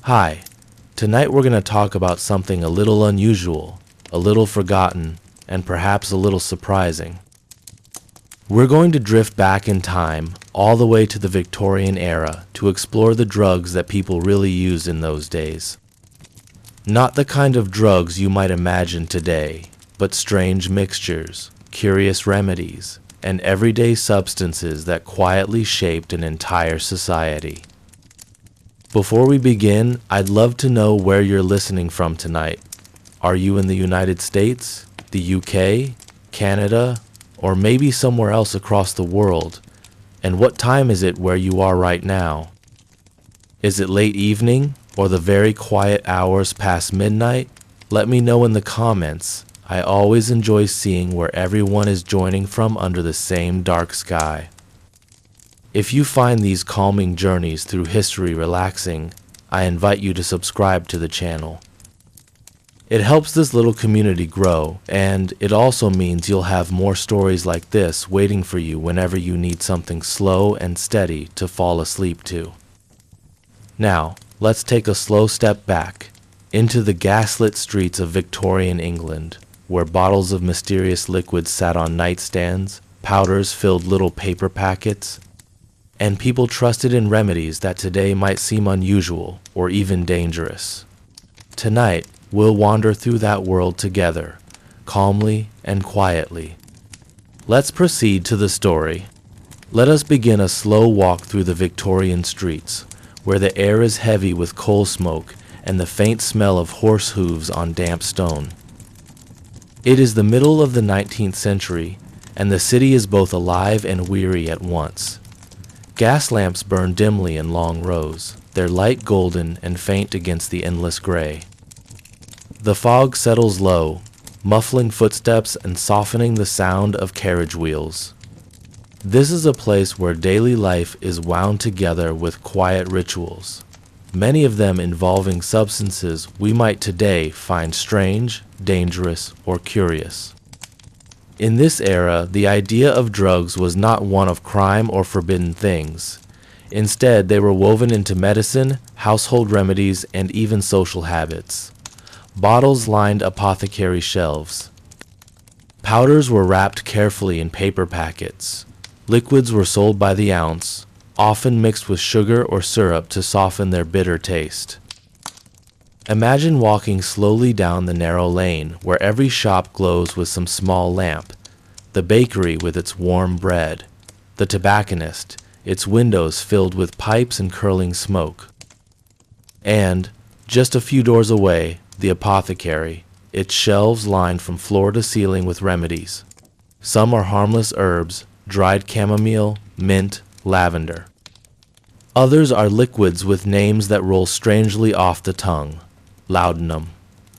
Hi, tonight we're going to talk about something a little unusual, a little forgotten, and perhaps a little surprising. We're going to drift back in time all the way to the Victorian era to explore the drugs that people really used in those days. Not the kind of drugs you might imagine today, but strange mixtures, curious remedies, and everyday substances that quietly shaped an entire society. Before we begin, I'd love to know where you're listening from tonight. Are you in the United States, the UK, Canada, or maybe somewhere else across the world? And what time is it where you are right now? Is it late evening or the very quiet hours past midnight? Let me know in the comments. I always enjoy seeing where everyone is joining from under the same dark sky. If you find these calming journeys through history relaxing, I invite you to subscribe to the channel. It helps this little community grow, and it also means you'll have more stories like this waiting for you whenever you need something slow and steady to fall asleep to. Now, let's take a slow step back into the gaslit streets of Victorian England, where bottles of mysterious liquids sat on nightstands, powders filled little paper packets, and people trusted in remedies that today might seem unusual or even dangerous. Tonight, we'll wander through that world together, calmly and quietly. Let's proceed to the story. Let us begin a slow walk through the Victorian streets, where the air is heavy with coal smoke and the faint smell of horse hooves on damp stone. It is the middle of the 19th century, and the city is both alive and weary at once. Gas lamps burn dimly in long rows, their light golden and faint against the endless gray. The fog settles low, muffling footsteps and softening the sound of carriage wheels. This is a place where daily life is wound together with quiet rituals, many of them involving substances we might today find strange, dangerous, or curious. In this era, the idea of drugs was not one of crime or forbidden things. Instead, they were woven into medicine, household remedies, and even social habits. Bottles lined apothecary shelves. Powders were wrapped carefully in paper packets. Liquids were sold by the ounce, often mixed with sugar or syrup to soften their bitter taste. Imagine walking slowly down the narrow lane where every shop glows with some small lamp, the bakery with its warm bread, the tobacconist, its windows filled with pipes and curling smoke, and, just a few doors away, the apothecary, its shelves lined from floor to ceiling with remedies. Some are harmless herbs, dried chamomile, mint, lavender. Others are liquids with names that roll strangely off the tongue: laudanum,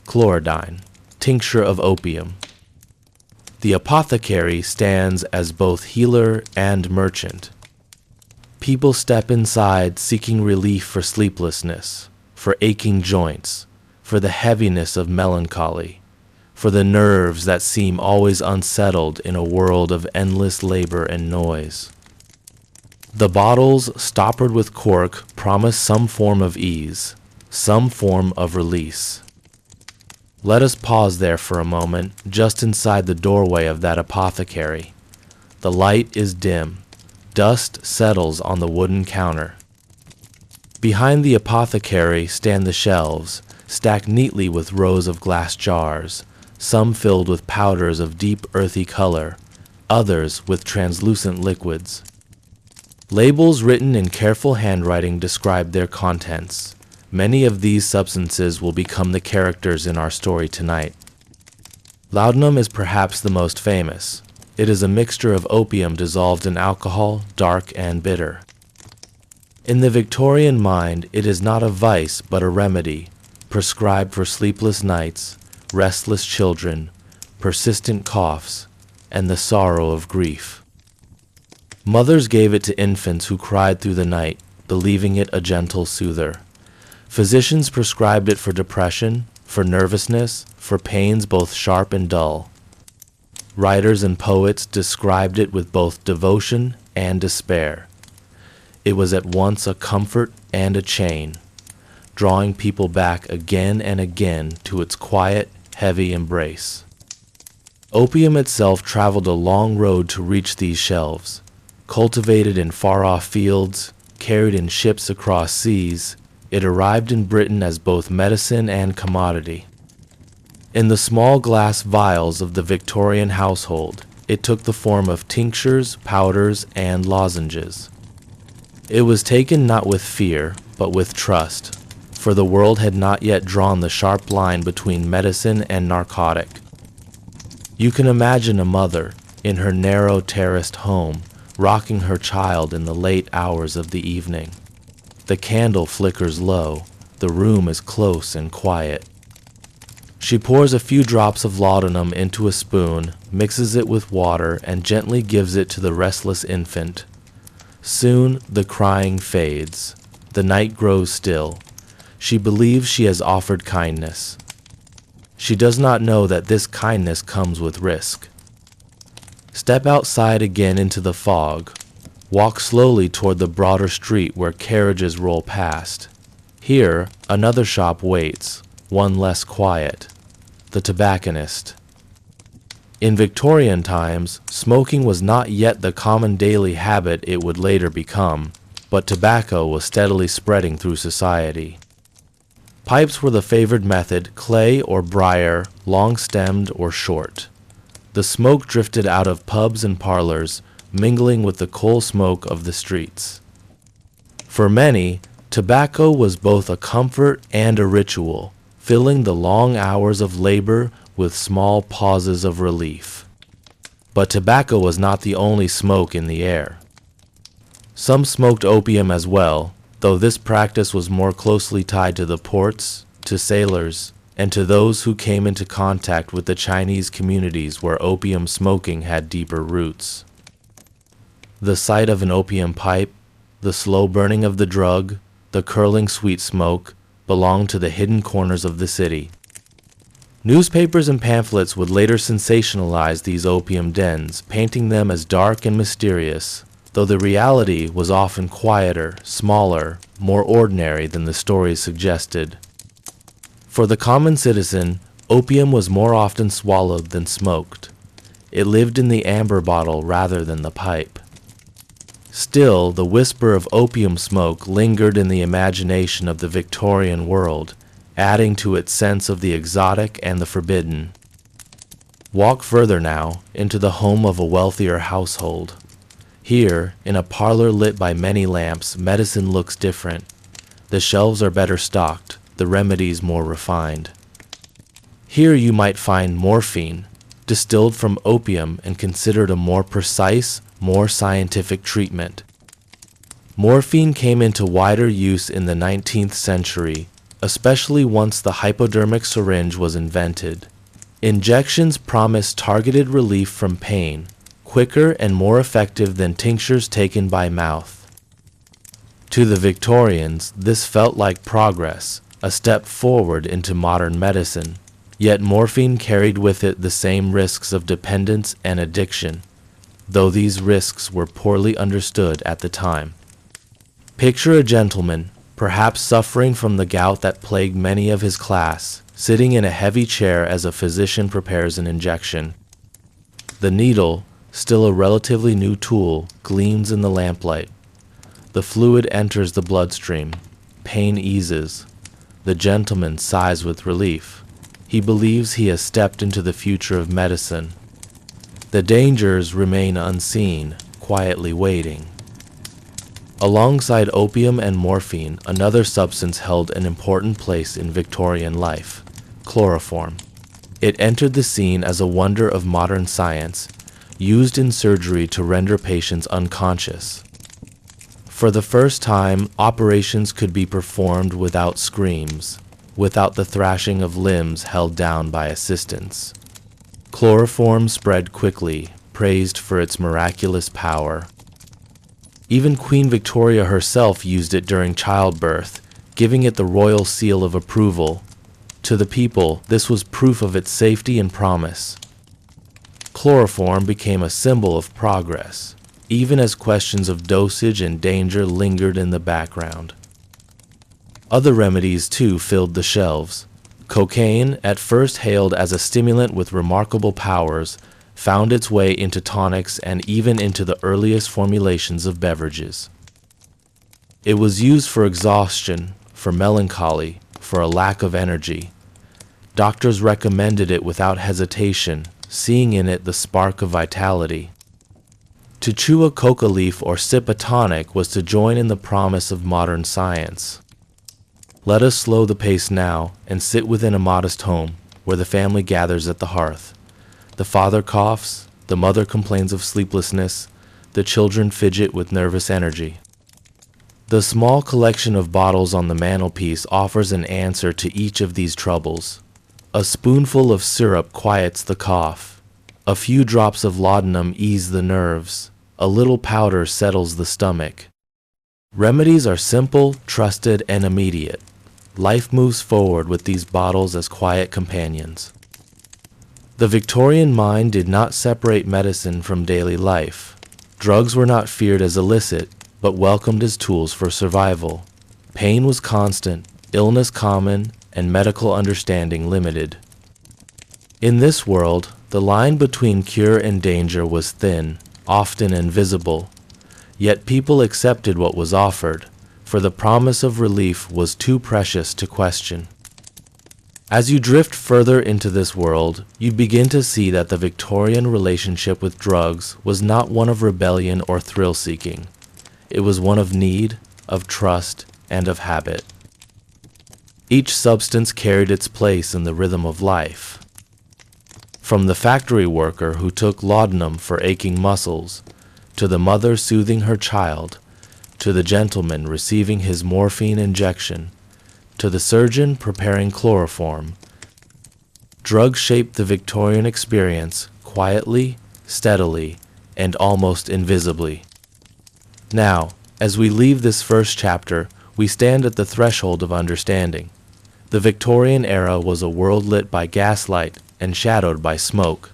chlorodyne, tincture of opium. The apothecary stands as both healer and merchant. People step inside seeking relief for sleeplessness, for aching joints, for the heaviness of melancholy, for the nerves that seem always unsettled in a world of endless labor and noise. The bottles, stoppered with cork, promise some form of ease, some form of release. Let us pause there for a moment, just inside the doorway of that apothecary. The light is dim. Dust settles on the wooden counter. Behind the apothecary stand the shelves, stacked neatly with rows of glass jars, some filled with powders of deep earthy color, others with translucent liquids. Labels written in careful handwriting describe their contents. Many of these substances will become the characters in our story tonight. Laudanum is perhaps the most famous. It is a mixture of opium dissolved in alcohol, dark and bitter. In the Victorian mind, it is not a vice but a remedy, prescribed for sleepless nights, restless children, persistent coughs, and the sorrow of grief. Mothers gave it to infants who cried through the night, believing it a gentle soother. Physicians prescribed it for depression, for nervousness, for pains both sharp and dull. Writers and poets described it with both devotion and despair. It was at once a comfort and a chain. drawing people back again and again to its quiet, heavy embrace. Opium itself traveled a long road to reach these shelves. Cultivated in far-off fields, carried in ships across seas, it arrived in Britain as both medicine and commodity. In the small glass vials of the Victorian household, it took the form of tinctures, powders, and lozenges. It was taken not with fear, but with trust, for the world had not yet drawn the sharp line between medicine and narcotic. You can imagine a mother, in her narrow terraced home, rocking her child in the late hours of the evening. The candle flickers low, the room is close and quiet. She pours a few drops of laudanum into a spoon, mixes it with water, and gently gives it to the restless infant. Soon the crying fades. The night grows still. She believes she has offered kindness. She does not know that this kindness comes with risk. Step outside again into the fog. Walk slowly toward the broader street where carriages roll past. Here, another shop waits, one less quiet. The tobacconist. In Victorian times, smoking was not yet the common daily habit it would later become, but tobacco was steadily spreading through society. Pipes were the favored method, clay or briar, long-stemmed or short. The smoke drifted out of pubs and parlors, mingling with the coal smoke of the streets. For many, tobacco was both a comfort and a ritual, filling the long hours of labor with small pauses of relief. But tobacco was not the only smoke in the air. Some smoked opium as well, though this practice was more closely tied to the ports, to sailors, and to those who came into contact with the Chinese communities where opium smoking had deeper roots. The sight of an opium pipe, the slow burning of the drug, the curling sweet smoke, belonged to the hidden corners of the city. Newspapers and pamphlets would later sensationalize these opium dens, painting them as dark and mysterious, though the reality was often quieter, smaller, more ordinary than the stories suggested. For the common citizen, opium was more often swallowed than smoked. It lived in the amber bottle rather than the pipe. Still, the whisper of opium smoke lingered in the imagination of the Victorian world, adding to its sense of the exotic and the forbidden. Walk further now, into the home of a wealthier household. Here, in a parlor lit by many lamps, medicine looks different. The shelves are better stocked, the remedies more refined. Here you might find morphine, distilled from opium and considered a more precise, more scientific treatment. Morphine came into wider use in the 19th century, especially once the hypodermic syringe was invented. Injections promised targeted relief from pain, quicker and more effective than tinctures taken by mouth. To the Victorians, this felt like progress, a step forward into modern medicine, yet morphine carried with it the same risks of dependence and addiction, though these risks were poorly understood at the time. Picture a gentleman, perhaps suffering from the gout that plagued many of his class, sitting in a heavy chair as a physician prepares an injection. The needle, still a relatively new tool, gleams in the lamplight. The fluid enters the bloodstream. Pain eases. The gentleman sighs with relief. He believes he has stepped into the future of medicine. The dangers remain unseen, quietly waiting. Alongside opium and morphine, another substance held an important place in Victorian life: chloroform. It entered the scene as a wonder of modern science, used in surgery to render patients unconscious. For the first time, operations could be performed without screams, without the thrashing of limbs held down by assistants. Chloroform spread quickly, praised for its miraculous power. Even Queen Victoria herself used it during childbirth, giving it the royal seal of approval. To the people, this was proof of its safety and promise. Chloroform became a symbol of progress, even as questions of dosage and danger lingered in the background. Other remedies, too, filled the shelves. Cocaine, at first hailed as a stimulant with remarkable powers, found its way into tonics and even into the earliest formulations of beverages. It was used for exhaustion, for melancholy, for a lack of energy. Doctors recommended it without hesitation, seeing in it the spark of vitality. To chew a coca leaf or sip a tonic was to join in the promise of modern science. Let us slow the pace now and sit within a modest home where the family gathers at the hearth. The father coughs, the mother complains of sleeplessness, the children fidget with nervous energy. The small collection of bottles on the mantelpiece offers an answer to each of these troubles. A spoonful of syrup quiets the cough. A few drops of laudanum ease the nerves. A little powder settles the stomach. Remedies are simple, trusted, and immediate. Life moves forward with these bottles as quiet companions. The Victorian mind did not separate medicine from daily life. Drugs were not feared as illicit, but welcomed as tools for survival. Pain was constant, illness common, and medical understanding limited. In this world, the line between cure and danger was thin, often invisible. Yet people accepted what was offered, for the promise of relief was too precious to question. As you drift further into this world, you begin to see that the Victorian relationship with drugs was not one of rebellion or thrill-seeking. It was one of need, of trust, and of habit. Each substance carried its place in the rhythm of life. From the factory worker who took laudanum for aching muscles, to the mother soothing her child, to the gentleman receiving his morphine injection, to the surgeon preparing chloroform, drugs shaped the Victorian experience quietly, steadily, and almost invisibly. Now, as we leave this first chapter, we stand at the threshold of understanding. The Victorian era was a world lit by gaslight and shadowed by smoke.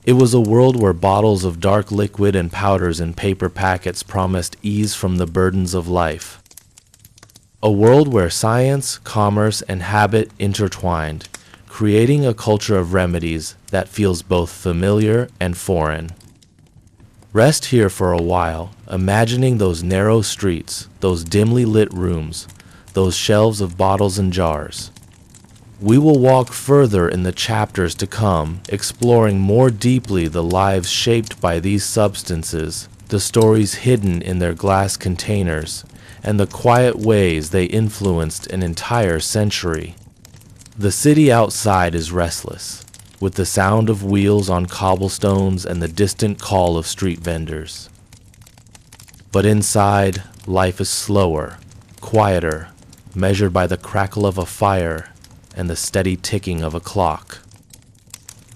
It was a world where bottles of dark liquid and powders in paper packets promised ease from the burdens of life. A world where science, commerce, and habit intertwined, creating a culture of remedies that feels both familiar and foreign. Rest here for a while, imagining those narrow streets, those dimly lit rooms, those shelves of bottles and jars. We will walk further in the chapters to come, exploring more deeply the lives shaped by these substances, the stories hidden in their glass containers, and the quiet ways they influenced an entire century. The city outside is restless, with the sound of wheels on cobblestones and the distant call of street vendors. But inside, life is slower, quieter, measured by the crackle of a fire and the steady ticking of a clock.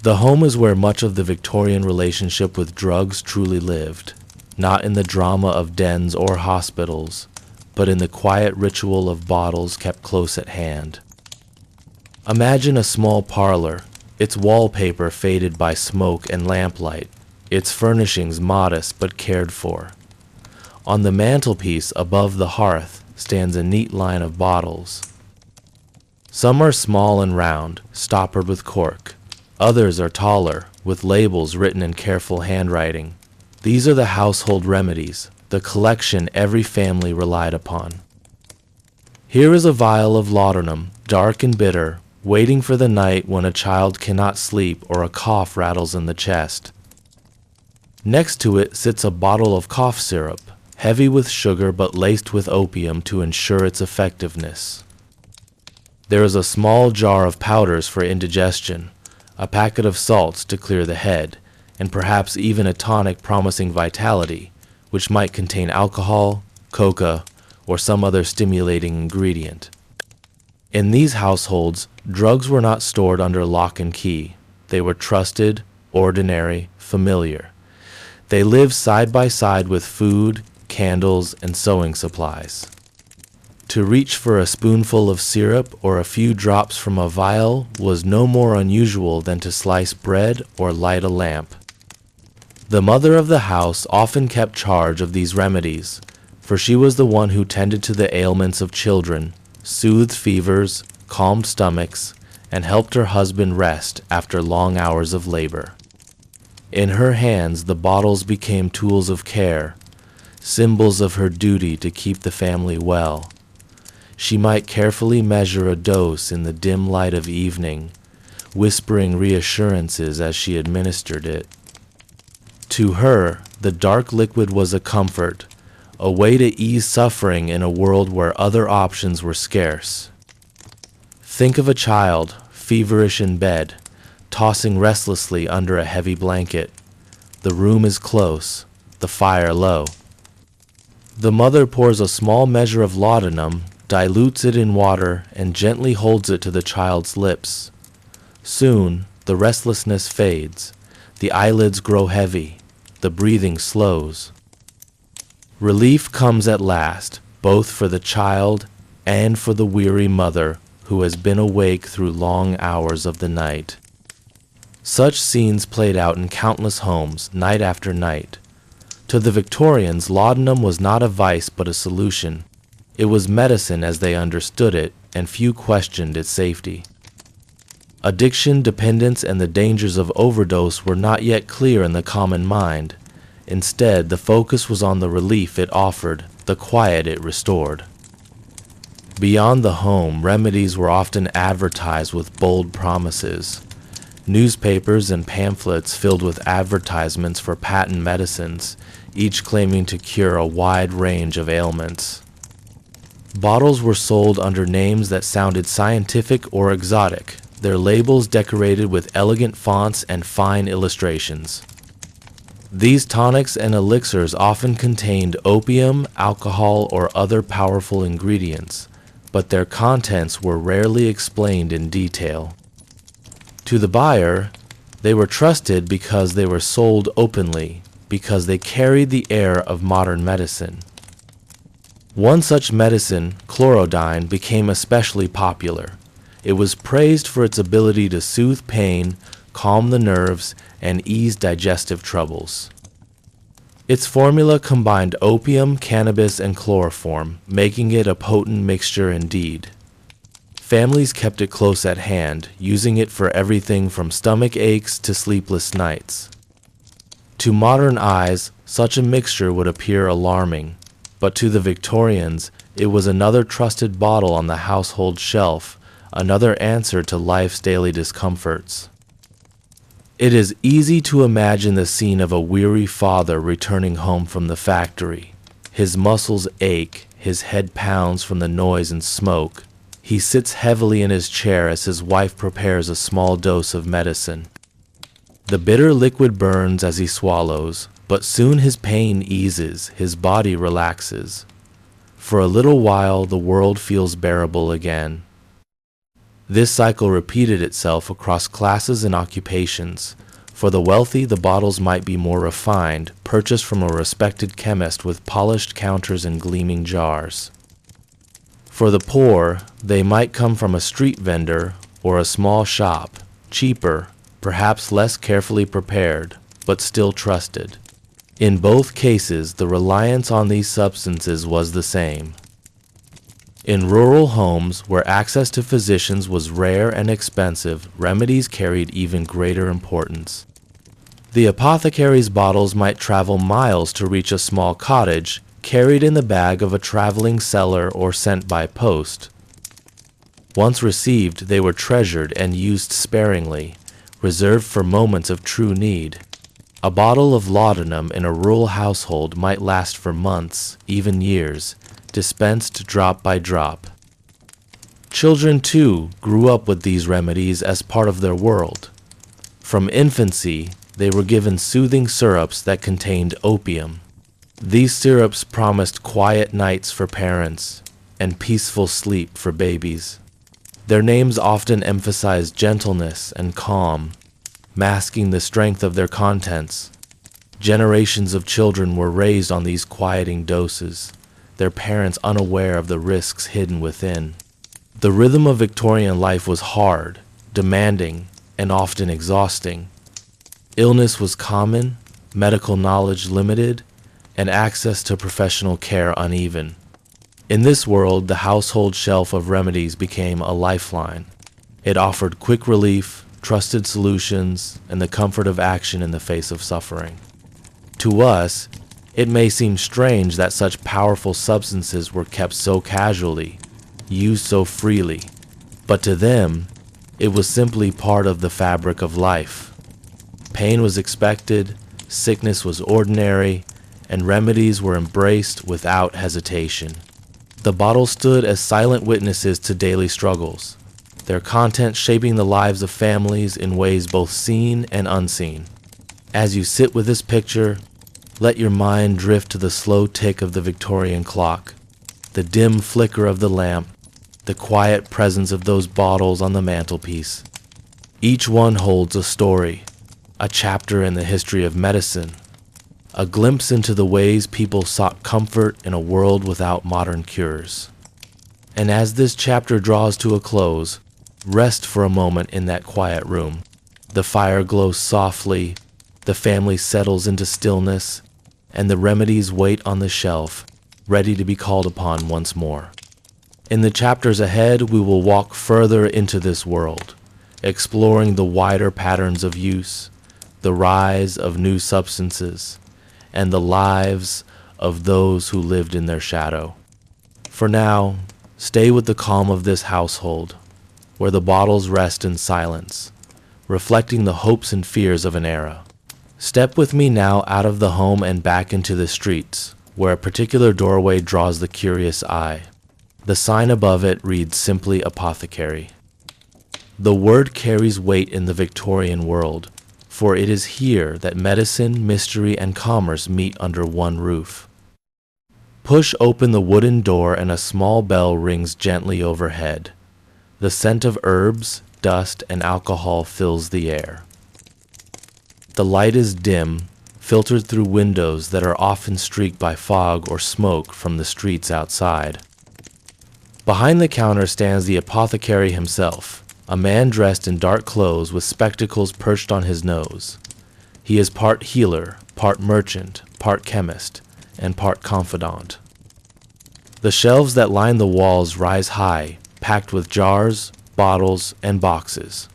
The home is where much of the Victorian relationship with drugs truly lived, not in the drama of dens or hospitals, but in the quiet ritual of bottles kept close at hand. Imagine a small parlor, its wallpaper faded by smoke and lamplight, its furnishings modest but cared for. On the mantelpiece above the hearth stands a neat line of bottles. Some are small and round, stoppered with cork. Others are taller, with labels written in careful handwriting. These are the household remedies, the collection every family relied upon. Here is a vial of laudanum, dark and bitter, waiting for the night when a child cannot sleep or a cough rattles in the chest. Next to it sits a bottle of cough syrup, heavy with sugar but laced with opium to ensure its effectiveness. There is a small jar of powders for indigestion, a packet of salts to clear the head, and perhaps even a tonic promising vitality, which might contain alcohol, coca, or some other stimulating ingredient. In these households, drugs were not stored under lock and key. They were trusted, ordinary, familiar. They lived side by side with food, candles, and sewing supplies. To reach for a spoonful of syrup or a few drops from a vial was no more unusual than to slice bread or light a lamp. The mother of the house often kept charge of these remedies, for she was the one who tended to the ailments of children, soothed fevers, calmed stomachs, and helped her husband rest after long hours of labor. In her hands, the bottles became tools of care, symbols of her duty to keep the family well. She might carefully measure a dose in the dim light of evening, whispering reassurances as she administered it. To her, the dark liquid was a comfort, a way to ease suffering in a world where other options were scarce. Think of a child, feverish in bed, tossing restlessly under a heavy blanket. The room is close, the fire low. The mother pours a small measure of laudanum, dilutes it in water, and gently holds it to the child's lips. Soon, the restlessness fades, the eyelids grow heavy, the breathing slows. Relief comes at last, both for the child and for the weary mother who has been awake through long hours of the night. Such scenes played out in countless homes, night after night. To the Victorians, laudanum was not a vice but a solution. It was medicine as they understood it, and few questioned its safety. Addiction, dependence, and the dangers of overdose were not yet clear in the common mind. Instead, the focus was on the relief it offered, the quiet it restored. Beyond the home, remedies were often advertised with bold promises. Newspapers and pamphlets filled with advertisements for patent medicines, each claiming to cure a wide range of ailments. Bottles were sold under names that sounded scientific or exotic, their labels decorated with elegant fonts and fine illustrations. These tonics and elixirs often contained opium, alcohol, or other powerful ingredients, but their contents were rarely explained in detail. To the buyer, they were trusted because they were sold openly, because they carried the air of modern medicine. One such medicine, chlorodyne, became especially popular. It was praised for its ability to soothe pain, calm the nerves, and ease digestive troubles. Its formula combined opium, cannabis, and chloroform, making it a potent mixture indeed. Families kept it close at hand, using it for everything from stomach aches to sleepless nights. To modern eyes, such a mixture would appear alarming, but to the Victorians, it was another trusted bottle on the household shelf, another answer to life's daily discomforts. It is easy to imagine the scene of a weary father returning home from the factory. His muscles ache, his head pounds from the noise and smoke. He sits heavily in his chair as his wife prepares a small dose of medicine. The bitter liquid burns as he swallows, but soon his pain eases, his body relaxes. For a little while, the world feels bearable again. This cycle repeated itself across classes and occupations. For the wealthy, the bottles might be more refined, purchased from a respected chemist with polished counters and gleaming jars. For the poor, they might come from a street vendor or a small shop, cheaper, perhaps less carefully prepared, but still trusted. In both cases, the reliance on these substances was the same. In rural homes, where access to physicians was rare and expensive, remedies carried even greater importance. The apothecaries' bottles might travel miles to reach a small cottage, carried in the bag of a traveling seller or sent by post. Once received, they were treasured and used sparingly, reserved for moments of true need. A bottle of laudanum in a rural household might last for months, even years, dispensed drop by drop. Children, too, grew up with these remedies as part of their world. From infancy, they were given soothing syrups that contained opium. These syrups promised quiet nights for parents and peaceful sleep for babies. Their names often emphasized gentleness and calm, masking the strength of their contents. Generations of children were raised on these quieting doses, their parents unaware of the risks hidden within. The rhythm of Victorian life was hard, demanding, and often exhausting. Illness was common, medical knowledge limited, and access to professional care uneven. In this world, the household shelf of remedies became a lifeline. It offered quick relief, trusted solutions, and the comfort of action in the face of suffering. To us, it may seem strange that such powerful substances were kept so casually, used so freely, but to them, it was simply part of the fabric of life. Pain was expected, sickness was ordinary, and remedies were embraced without hesitation. The bottles stood as silent witnesses to daily struggles, their content shaping the lives of families in ways both seen and unseen. As you sit with this picture, let your mind drift to the slow tick of the Victorian clock, the dim flicker of the lamp, the quiet presence of those bottles on the mantelpiece. Each one holds a story, a chapter in the history of medicine, a glimpse into the ways people sought comfort in a world without modern cures. And as this chapter draws to a close, rest for a moment in that quiet room. The fire glows softly, the family settles into stillness, and the remedies wait on the shelf, ready to be called upon once more. In the chapters ahead, we will walk further into this world, exploring the wider patterns of use, the rise of new substances, and the lives of those who lived in their shadow. For now, stay with the calm of this household, where the bottles rest in silence, reflecting the hopes and fears of an era. Step with me now out of the home and back into the streets, where a particular doorway draws the curious eye. The sign above it reads simply apothecary. The word carries weight in the Victorian world, for it is here that medicine, mystery, and commerce meet under one roof. Push open the wooden door and a small bell rings gently overhead. The scent of herbs, dust, and alcohol fills the air. The light is dim, filtered through windows that are often streaked by fog or smoke from the streets outside. Behind the counter stands the apothecary himself, a man dressed in dark clothes with spectacles perched on his nose. He is part healer, part merchant, part chemist, and part confidant. The shelves that line the walls rise high, packed with jars, bottles, and boxes.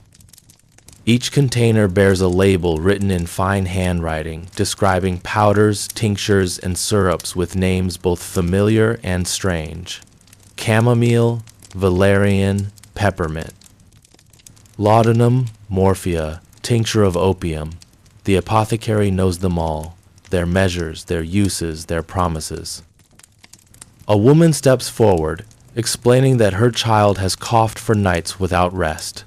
Each container bears a label written in fine handwriting describing powders, tinctures, and syrups with names both familiar and strange. Chamomile, valerian, peppermint. Laudanum, morphia, tincture of opium. The apothecary knows them all, their measures, their uses, their promises. A woman steps forward, explaining that her child has coughed for nights without rest.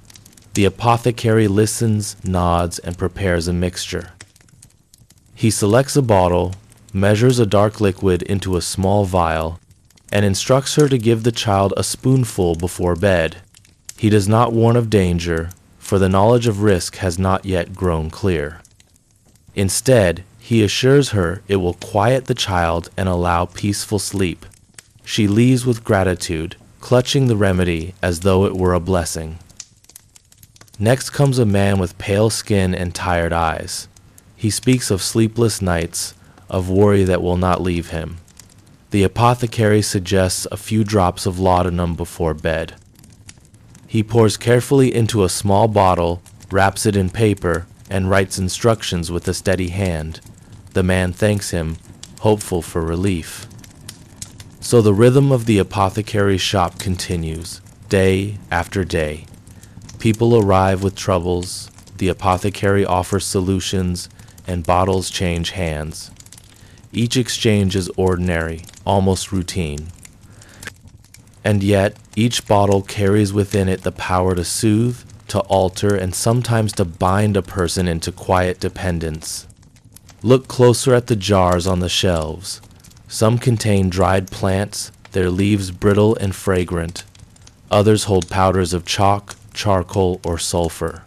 The apothecary listens, nods, and prepares a mixture. He selects a bottle, measures a dark liquid into a small vial, and instructs her to give the child a spoonful before bed. He does not warn of danger, for the knowledge of risk has not yet grown clear. Instead, he assures her it will quiet the child and allow peaceful sleep. She leaves with gratitude, clutching the remedy as though it were a blessing. Next comes a man with pale skin and tired eyes. He speaks of sleepless nights, of worry that will not leave him. The apothecary suggests a few drops of laudanum before bed. He pours carefully into a small bottle, wraps it in paper, and writes instructions with a steady hand. The man thanks him, hopeful for relief. So the rhythm of the apothecary's shop continues, day after day. People arrive with troubles, the apothecary offers solutions, and bottles change hands. Each exchange is ordinary, almost routine. And yet, each bottle carries within it the power to soothe, to alter, and sometimes to bind a person into quiet dependence. Look closer at the jars on the shelves. Some contain dried plants, their leaves brittle and fragrant. Others hold powders of chalk, charcoal, or sulfur.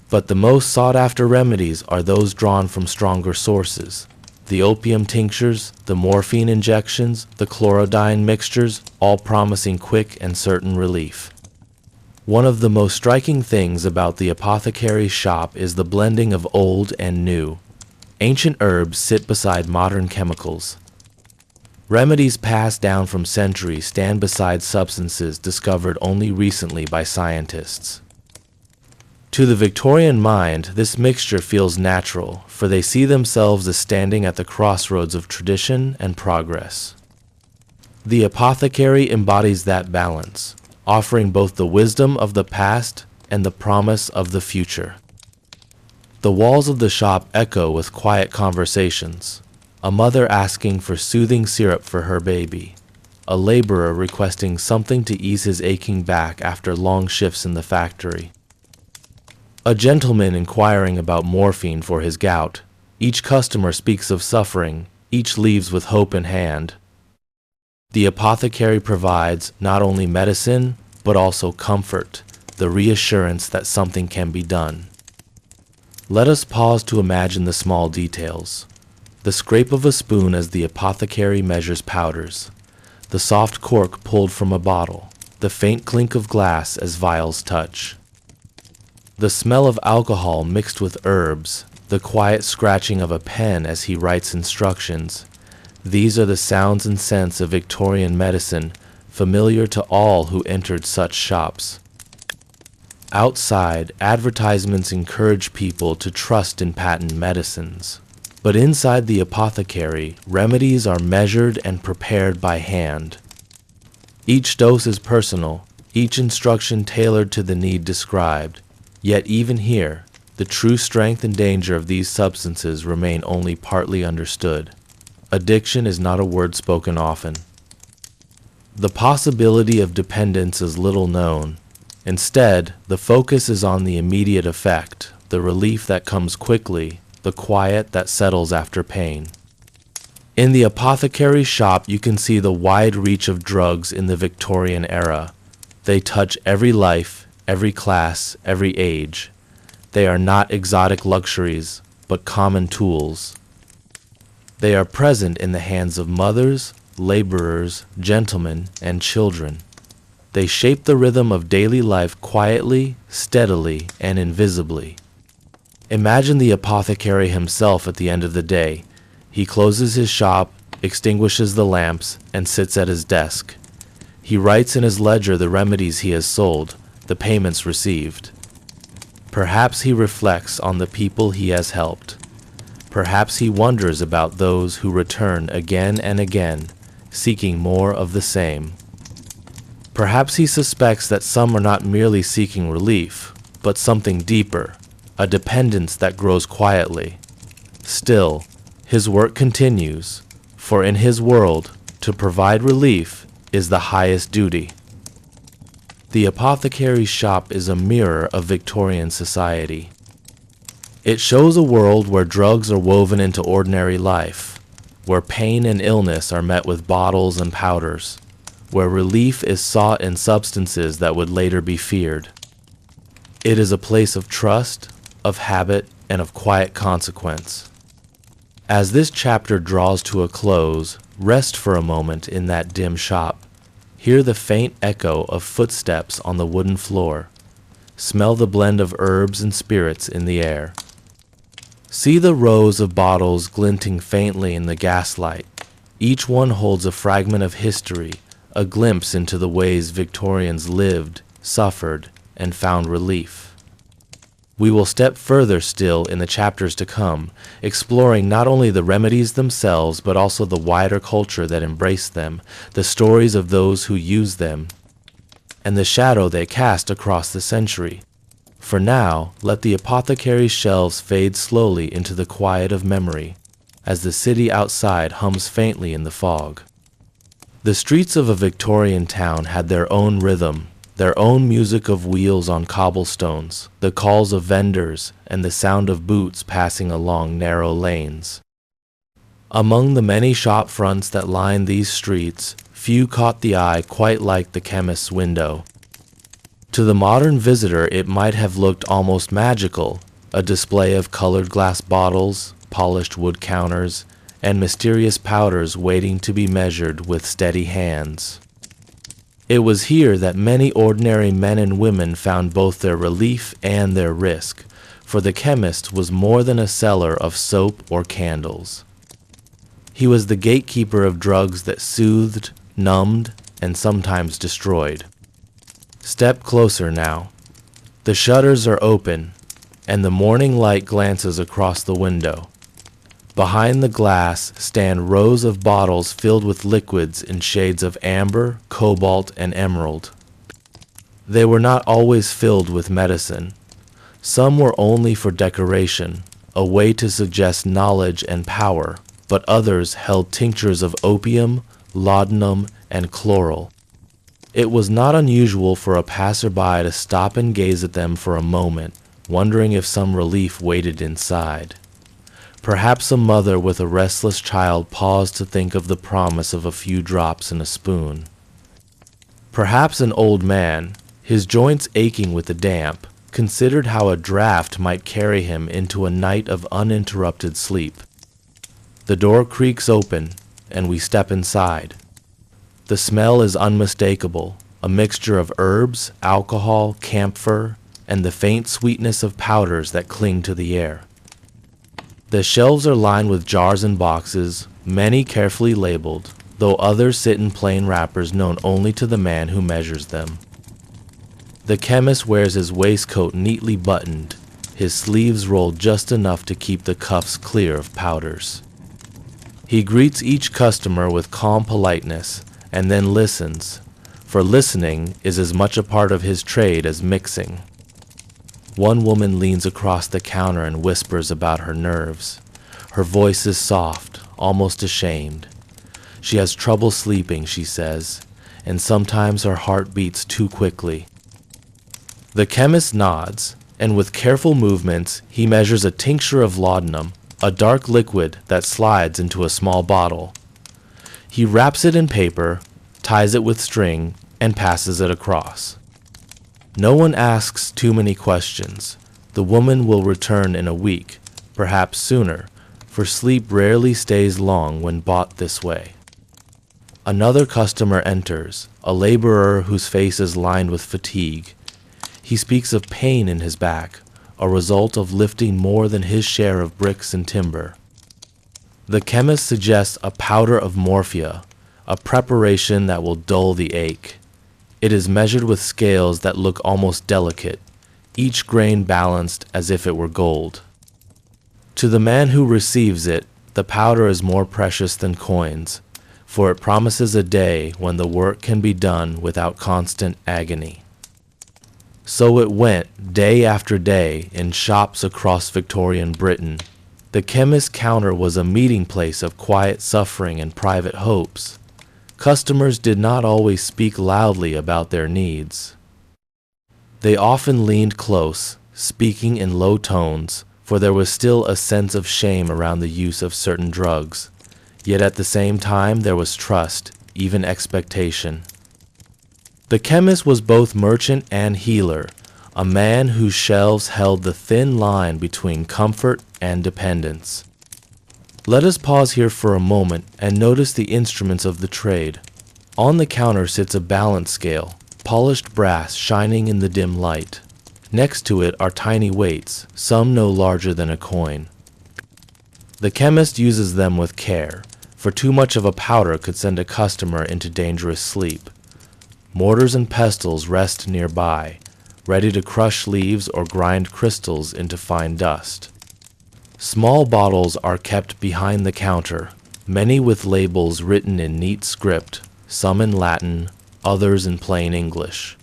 But the most sought-after remedies are those drawn from stronger sources. The opium tinctures, the morphine injections, the chlorodyne mixtures, all promising quick and certain relief. One of the most striking things about the apothecary's shop is the blending of old and new. Ancient herbs sit beside modern chemicals. Remedies passed down from centuries stand beside substances discovered only recently by scientists. To the Victorian mind, this mixture feels natural, for they see themselves as standing at the crossroads of tradition and progress. The apothecary embodies that balance, offering both the wisdom of the past and the promise of the future. The walls of the shop echo with quiet conversations. A mother asking for soothing syrup for her baby. A laborer requesting something to ease his aching back after long shifts in the factory. A gentleman inquiring about morphine for his gout. Each customer speaks of suffering, each leaves with hope in hand. The apothecary provides not only medicine, but also comfort, the reassurance that something can be done. Let us pause to imagine the small details. The scrape of a spoon as the apothecary measures powders, the soft cork pulled from a bottle, the faint clink of glass as vials touch. The smell of alcohol mixed with herbs, the quiet scratching of a pen as he writes instructions. These are the sounds and scents of Victorian medicine, familiar to all who entered such shops. Outside, advertisements encourage people to trust in patent medicines. But inside the apothecary, remedies are measured and prepared by hand. Each dose is personal, each instruction tailored to the need described. Yet even here, the true strength and danger of these substances remain only partly understood. Addiction is not a word spoken often. The possibility of dependence is little known. Instead, the focus is on the immediate effect, the relief that comes quickly, the quiet that settles after pain. In the apothecary's shop, you can see the wide reach of drugs in the Victorian era. They touch every life, every class, every age. They are not exotic luxuries, but common tools. They are present in the hands of mothers, laborers, gentlemen, and children. They shape the rhythm of daily life quietly, steadily, and invisibly. Imagine the apothecary himself at the end of the day. He closes his shop, extinguishes the lamps, and sits at his desk. He writes in his ledger the remedies he has sold, the payments received. Perhaps he reflects on the people he has helped. Perhaps he wonders about those who return again and again, seeking more of the same. Perhaps he suspects that some are not merely seeking relief, but something deeper, a dependence that grows quietly. Still, his work continues, for in his world, to provide relief is the highest duty. The apothecary's shop is a mirror of Victorian society. It shows a world where drugs are woven into ordinary life, where pain and illness are met with bottles and powders, where relief is sought in substances that would later be feared. It is a place of trust, of habit, and of quiet consequence. As this chapter draws to a close, rest for a moment in that dim shop. Hear the faint echo of footsteps on the wooden floor. Smell the blend of herbs and spirits in the air. See the rows of bottles glinting faintly in the gaslight. Each one holds a fragment of history, a glimpse into the ways Victorians lived, suffered, and found relief. We will step further still in the chapters to come, exploring not only the remedies themselves, but also the wider culture that embraced them, the stories of those who used them, and the shadow they cast across the century. For now, let the apothecary's shelves fade slowly into the quiet of memory, as the city outside hums faintly in the fog. The streets of a Victorian town had their own rhythm, their own music of wheels on cobblestones, the calls of vendors, and the sound of boots passing along narrow lanes. Among the many shop fronts that lined these streets, few caught the eye quite like the chemist's window. To the modern visitor, it might have looked almost magical, a display of colored glass bottles, polished wood counters, and mysterious powders waiting to be measured with steady hands. It was here that many ordinary men and women found both their relief and their risk, for the chemist was more than a seller of soap or candles. He was the gatekeeper of drugs that soothed, numbed, and sometimes destroyed. Step closer now. The shutters are open, and the morning light glances across the window. Behind the glass stand rows of bottles filled with liquids in shades of amber, cobalt, and emerald. They were not always filled with medicine. Some were only for decoration, a way to suggest knowledge and power, but others held tinctures of opium, laudanum, and chloral. It was not unusual for a passerby to stop and gaze at them for a moment, wondering if some relief waited inside. Perhaps a mother with a restless child paused to think of the promise of a few drops in a spoon. Perhaps an old man, his joints aching with the damp, considered how a draught might carry him into a night of uninterrupted sleep. The door creaks open, and we step inside. The smell is unmistakable, a mixture of herbs, alcohol, camphor, and the faint sweetness of powders that cling to the air. The shelves are lined with jars and boxes, many carefully labeled, though others sit in plain wrappers known only to the man who measures them. The chemist wears his waistcoat neatly buttoned, his sleeves rolled just enough to keep the cuffs clear of powders. He greets each customer with calm politeness, and then listens, for listening is as much a part of his trade as mixing. One woman leans across the counter and whispers about her nerves. Her voice is soft, almost ashamed. She has trouble sleeping, she says, and sometimes her heart beats too quickly. The chemist nods, and with careful movements, he measures a tincture of laudanum, a dark liquid that slides into a small bottle. He wraps it in paper, ties it with string, and passes it across. No one asks too many questions. The woman will return in a week, perhaps sooner, for sleep rarely stays long when bought this way. Another customer enters, a laborer whose face is lined with fatigue. He speaks of pain in his back, a result of lifting more than his share of bricks and timber. The chemist suggests a powder of morphia, a preparation that will dull the ache. It is measured with scales that look almost delicate, each grain balanced as if it were gold. To the man who receives it, the powder is more precious than coins, for it promises a day when the work can be done without constant agony. So it went, day after day, in shops across Victorian Britain. The chemist's counter was a meeting place of quiet suffering and private hopes. Customers did not always speak loudly about their needs. They often leaned close, speaking in low tones, for there was still a sense of shame around the use of certain drugs. Yet at the same time there was trust, even expectation. The chemist was both merchant and healer, a man whose shelves held the thin line between comfort and dependence. Let us pause here for a moment and notice the instruments of the trade. On the counter sits a balance scale, polished brass shining in the dim light. Next to it are tiny weights, some no larger than a coin. The chemist uses them with care, for too much of a powder could send a customer into dangerous sleep. Mortars and pestles rest nearby, ready to crush leaves or grind crystals into fine dust. Small bottles are kept behind the counter, many with labels written in neat script, some in Latin, others in plain English.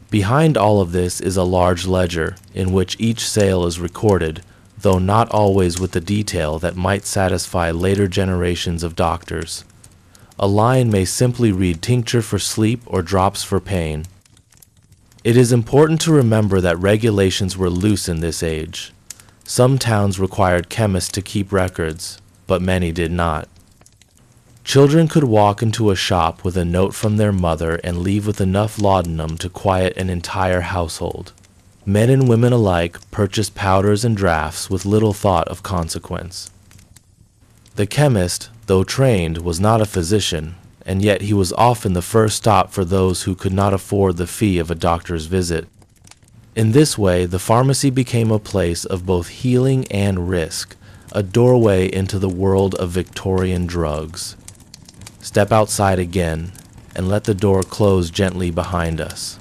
Behind all of this is a large ledger in which each sale is recorded, though not always with the detail that might satisfy later generations of doctors. A line may simply read tincture for sleep or drops for pain. It is important to remember that regulations were loose in this age. Some towns required chemists to keep records, but many did not. Children could walk into a shop with a note from their mother and leave with enough laudanum to quiet an entire household. Men and women alike purchased powders and draughts with little thought of consequence. The chemist, though trained, was not a physician, and yet he was often the first stop for those who could not afford the fee of a doctor's visit. In this way, the pharmacy became a place of both healing and risk, a doorway into the world of Victorian drugs. Step outside again, and let the door close gently behind us.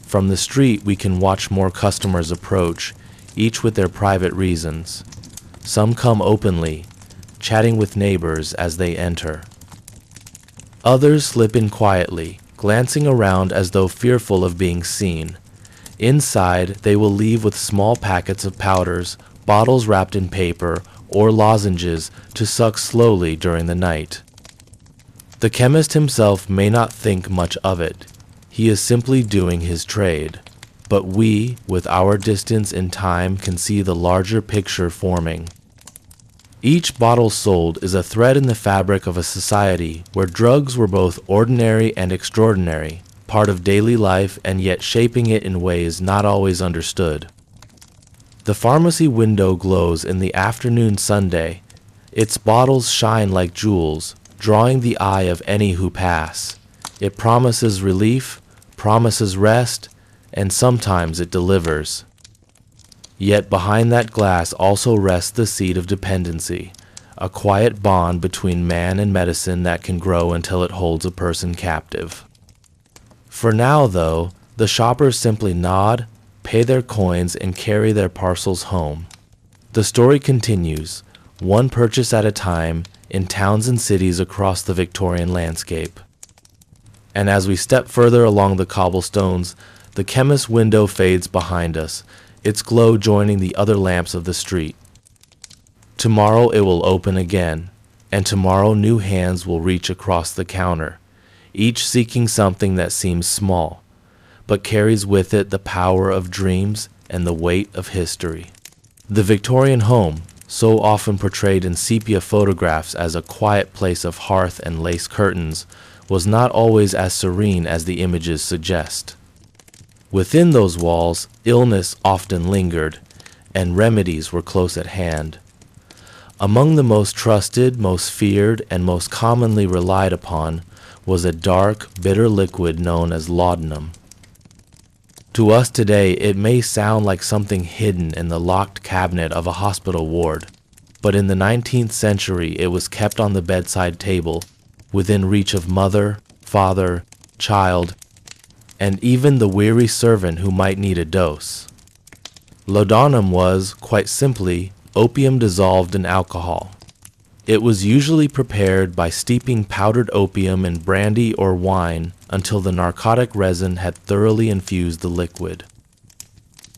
From the street, we can watch more customers approach, each with their private reasons. Some come openly, chatting with neighbors as they enter. Others slip in quietly, glancing around as though fearful of being seen. Inside, they will leave with small packets of powders, bottles wrapped in paper, or lozenges to suck slowly during the night. The chemist himself may not think much of it. He is simply doing his trade. But we, with our distance in time, can see the larger picture forming. Each bottle sold is a thread in the fabric of a society where drugs were both ordinary and extraordinary, part of daily life and yet shaping it in ways not always understood. The pharmacy window glows in the afternoon sunday. Its bottles shine like jewels, drawing the eye of any who pass. It promises relief, promises rest, and sometimes it delivers. Yet behind that glass also rests the seed of dependency, a quiet bond between man and medicine that can grow until it holds a person captive. For now, though, the shoppers simply nod, pay their coins, and carry their parcels home. The story continues, one purchase at a time, in towns and cities across the Victorian landscape. And as we step further along the cobblestones, the chemist's window fades behind us, its glow joining the other lamps of the street. Tomorrow it will open again, and tomorrow new hands will reach across the counter, each seeking something that seems small, but carries with it the power of dreams and the weight of history. The Victorian home, so often portrayed in sepia photographs as a quiet place of hearth and lace curtains, was not always as serene as the images suggest. Within those walls, illness often lingered, and remedies were close at hand. Among the most trusted, most feared, and most commonly relied upon was a dark, bitter liquid known as laudanum. To us today, it may sound like something hidden in the locked cabinet of a hospital ward, but in the 19th century it was kept on the bedside table, within reach of mother, father, child, and even the weary servant who might need a dose. Laudanum was, quite simply, opium dissolved in alcohol. It was usually prepared by steeping powdered opium in brandy or wine until the narcotic resin had thoroughly infused the liquid.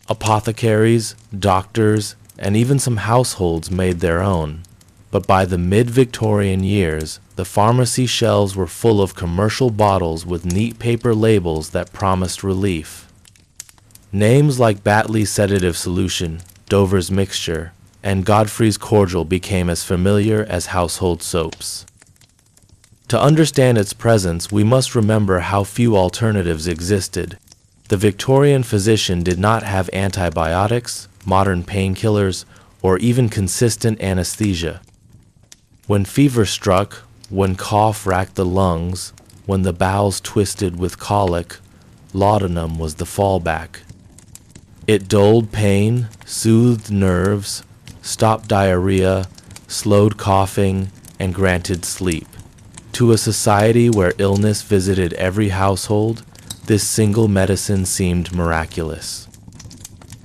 Apothecaries, doctors, and even some households made their own, but by the mid-Victorian years, the pharmacy shelves were full of commercial bottles with neat paper labels that promised relief. Names like Batley's sedative solution, Dover's mixture, and Godfrey's cordial became as familiar as household soaps. To understand its presence, we must remember how few alternatives existed. The Victorian physician did not have antibiotics, modern painkillers, or even consistent anesthesia. When fever struck, when cough racked the lungs, when the bowels twisted with colic, laudanum was the fallback. It dulled pain, soothed nerves, stopped diarrhea, slowed coughing, and granted sleep. To a society where illness visited every household, this single medicine seemed miraculous.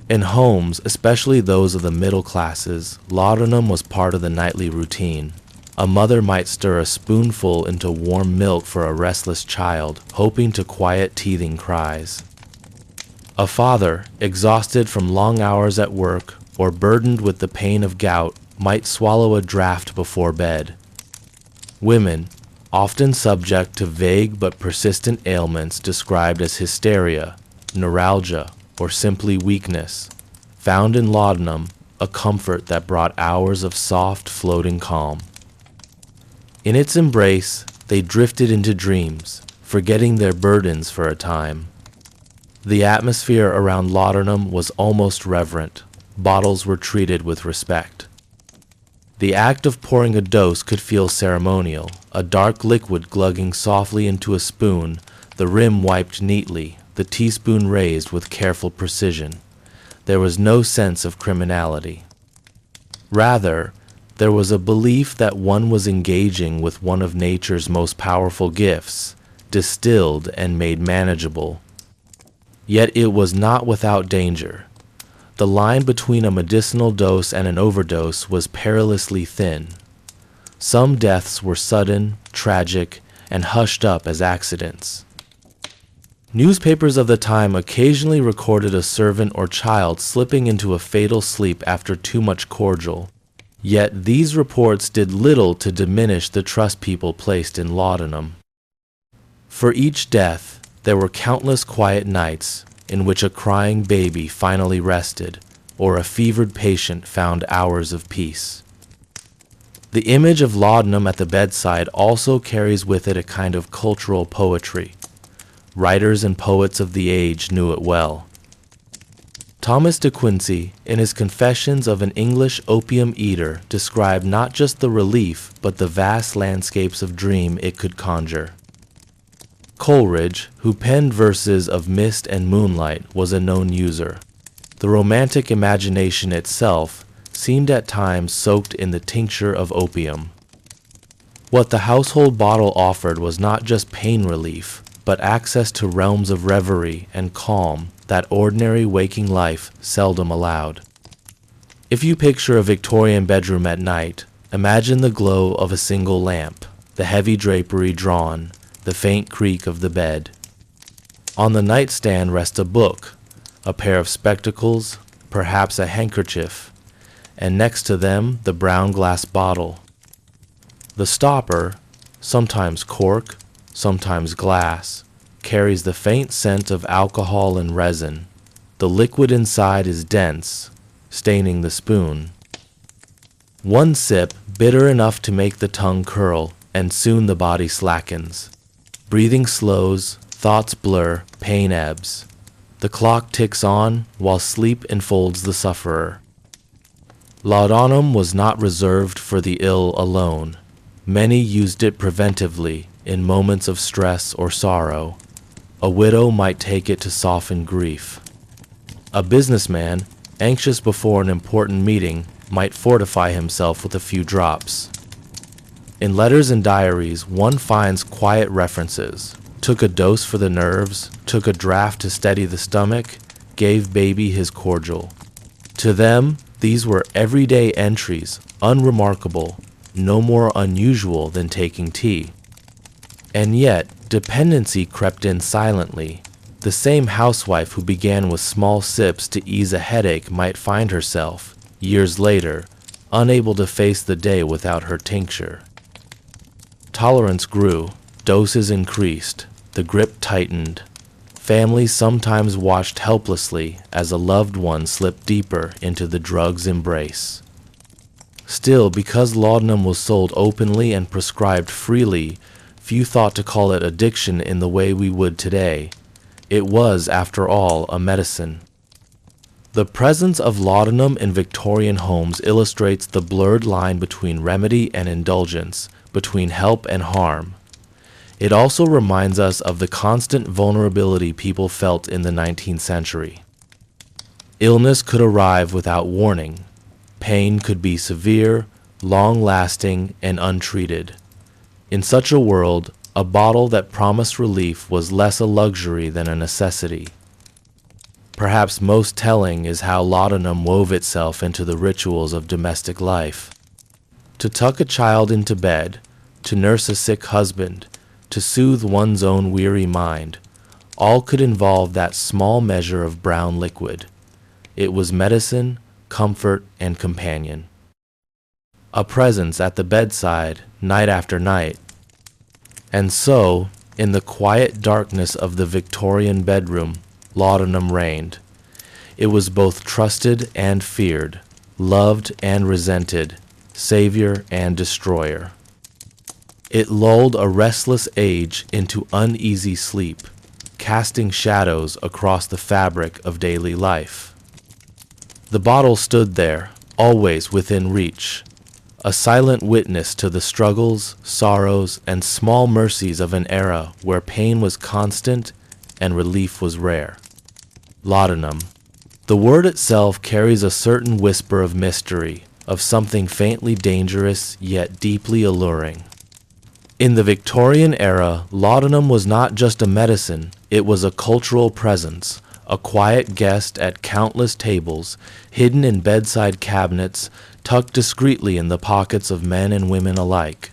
In homes, especially those of the middle classes, laudanum was part of the nightly routine. A mother might stir a spoonful into warm milk for a restless child, hoping to quiet teething cries. A father, exhausted from long hours at work or burdened with the pain of gout, might swallow a draught before bed. Women, often subject to vague but persistent ailments described as hysteria, neuralgia, or simply weakness, found in laudanum a comfort that brought hours of soft, floating calm. In its embrace, they drifted into dreams, forgetting their burdens for a time. The atmosphere around laudanum was almost reverent. Bottles were treated with respect. The act of pouring a dose could feel ceremonial, a dark liquid glugging softly into a spoon, the rim wiped neatly, the teaspoon raised with careful precision. There was no sense of criminality. Rather, there was a belief that one was engaging with one of nature's most powerful gifts, distilled and made manageable. Yet it was not without danger. The line between a medicinal dose and an overdose was perilously thin. Some deaths were sudden, tragic, and hushed up as accidents. Newspapers of the time occasionally recorded a servant or child slipping into a fatal sleep after too much cordial. Yet these reports did little to diminish the trust people placed in laudanum. For each death, there were countless quiet nights in which a crying baby finally rested, or a fevered patient found hours of peace. The image of laudanum at the bedside also carries with it a kind of cultural poetry. Writers and poets of the age knew it well. Thomas de Quincey, in his Confessions of an English Opium Eater, described not just the relief, but the vast landscapes of dream it could conjure. Coleridge, who penned verses of mist and moonlight, was a known user. The romantic imagination itself seemed at times soaked in the tincture of opium. What the household bottle offered was not just pain relief, but access to realms of reverie and calm that ordinary waking life seldom allowed. If you picture a Victorian bedroom at night, imagine the glow of a single lamp, the heavy drapery drawn, the faint creak of the bed. On the nightstand rests a book, a pair of spectacles, perhaps a handkerchief, and next to them the brown glass bottle. The stopper, sometimes cork, sometimes glass, carries the faint scent of alcohol and resin. The liquid inside is dense, staining the spoon. One sip, bitter enough to make the tongue curl, and soon the body slackens. Breathing slows, thoughts blur, pain ebbs. The clock ticks on while sleep enfolds the sufferer. Laudanum was not reserved for the ill alone. Many used it preventively in moments of stress or sorrow. A widow might take it to soften grief. A businessman, anxious before an important meeting, might fortify himself with a few drops. In letters and diaries, one finds quiet references. Took a dose for the nerves, took a draught to steady the stomach, gave baby his cordial. To them, these were everyday entries, unremarkable, no more unusual than taking tea. And yet, dependency crept in silently. The same housewife who began with small sips to ease a headache might find herself, years later, unable to face the day without her tincture. Tolerance grew, doses increased, the grip tightened. Families sometimes watched helplessly as a loved one slipped deeper into the drug's embrace. Still, because laudanum was sold openly and prescribed freely, few thought to call it addiction in the way we would today. It was, after all, a medicine. The presence of laudanum in Victorian homes illustrates the blurred line between remedy and indulgence, between help and harm. It also reminds us of the constant vulnerability people felt in the 19th century. Illness could arrive without warning. Pain could be severe, long-lasting, and untreated. In such a world, a bottle that promised relief was less a luxury than a necessity. Perhaps most telling is how laudanum wove itself into the rituals of domestic life. To tuck a child into bed, to nurse a sick husband, to soothe one's own weary mind, all could involve that small measure of brown liquid. It was medicine, comfort, and companion. A presence at the bedside, night after night. And so, in the quiet darkness of the Victorian bedroom, laudanum reigned. It was both trusted and feared, loved and resented, savior and destroyer. It lulled a restless age into uneasy sleep, casting shadows across the fabric of daily life. The bottle stood there, always within reach, a silent witness to the struggles, sorrows, and small mercies of an era where pain was constant and relief was rare. Laudanum. The word itself carries a certain whisper of mystery, of something faintly dangerous yet deeply alluring. In the Victorian era, laudanum was not just a medicine, it was a cultural presence, a quiet guest at countless tables, hidden in bedside cabinets, tucked discreetly in the pockets of men and women alike.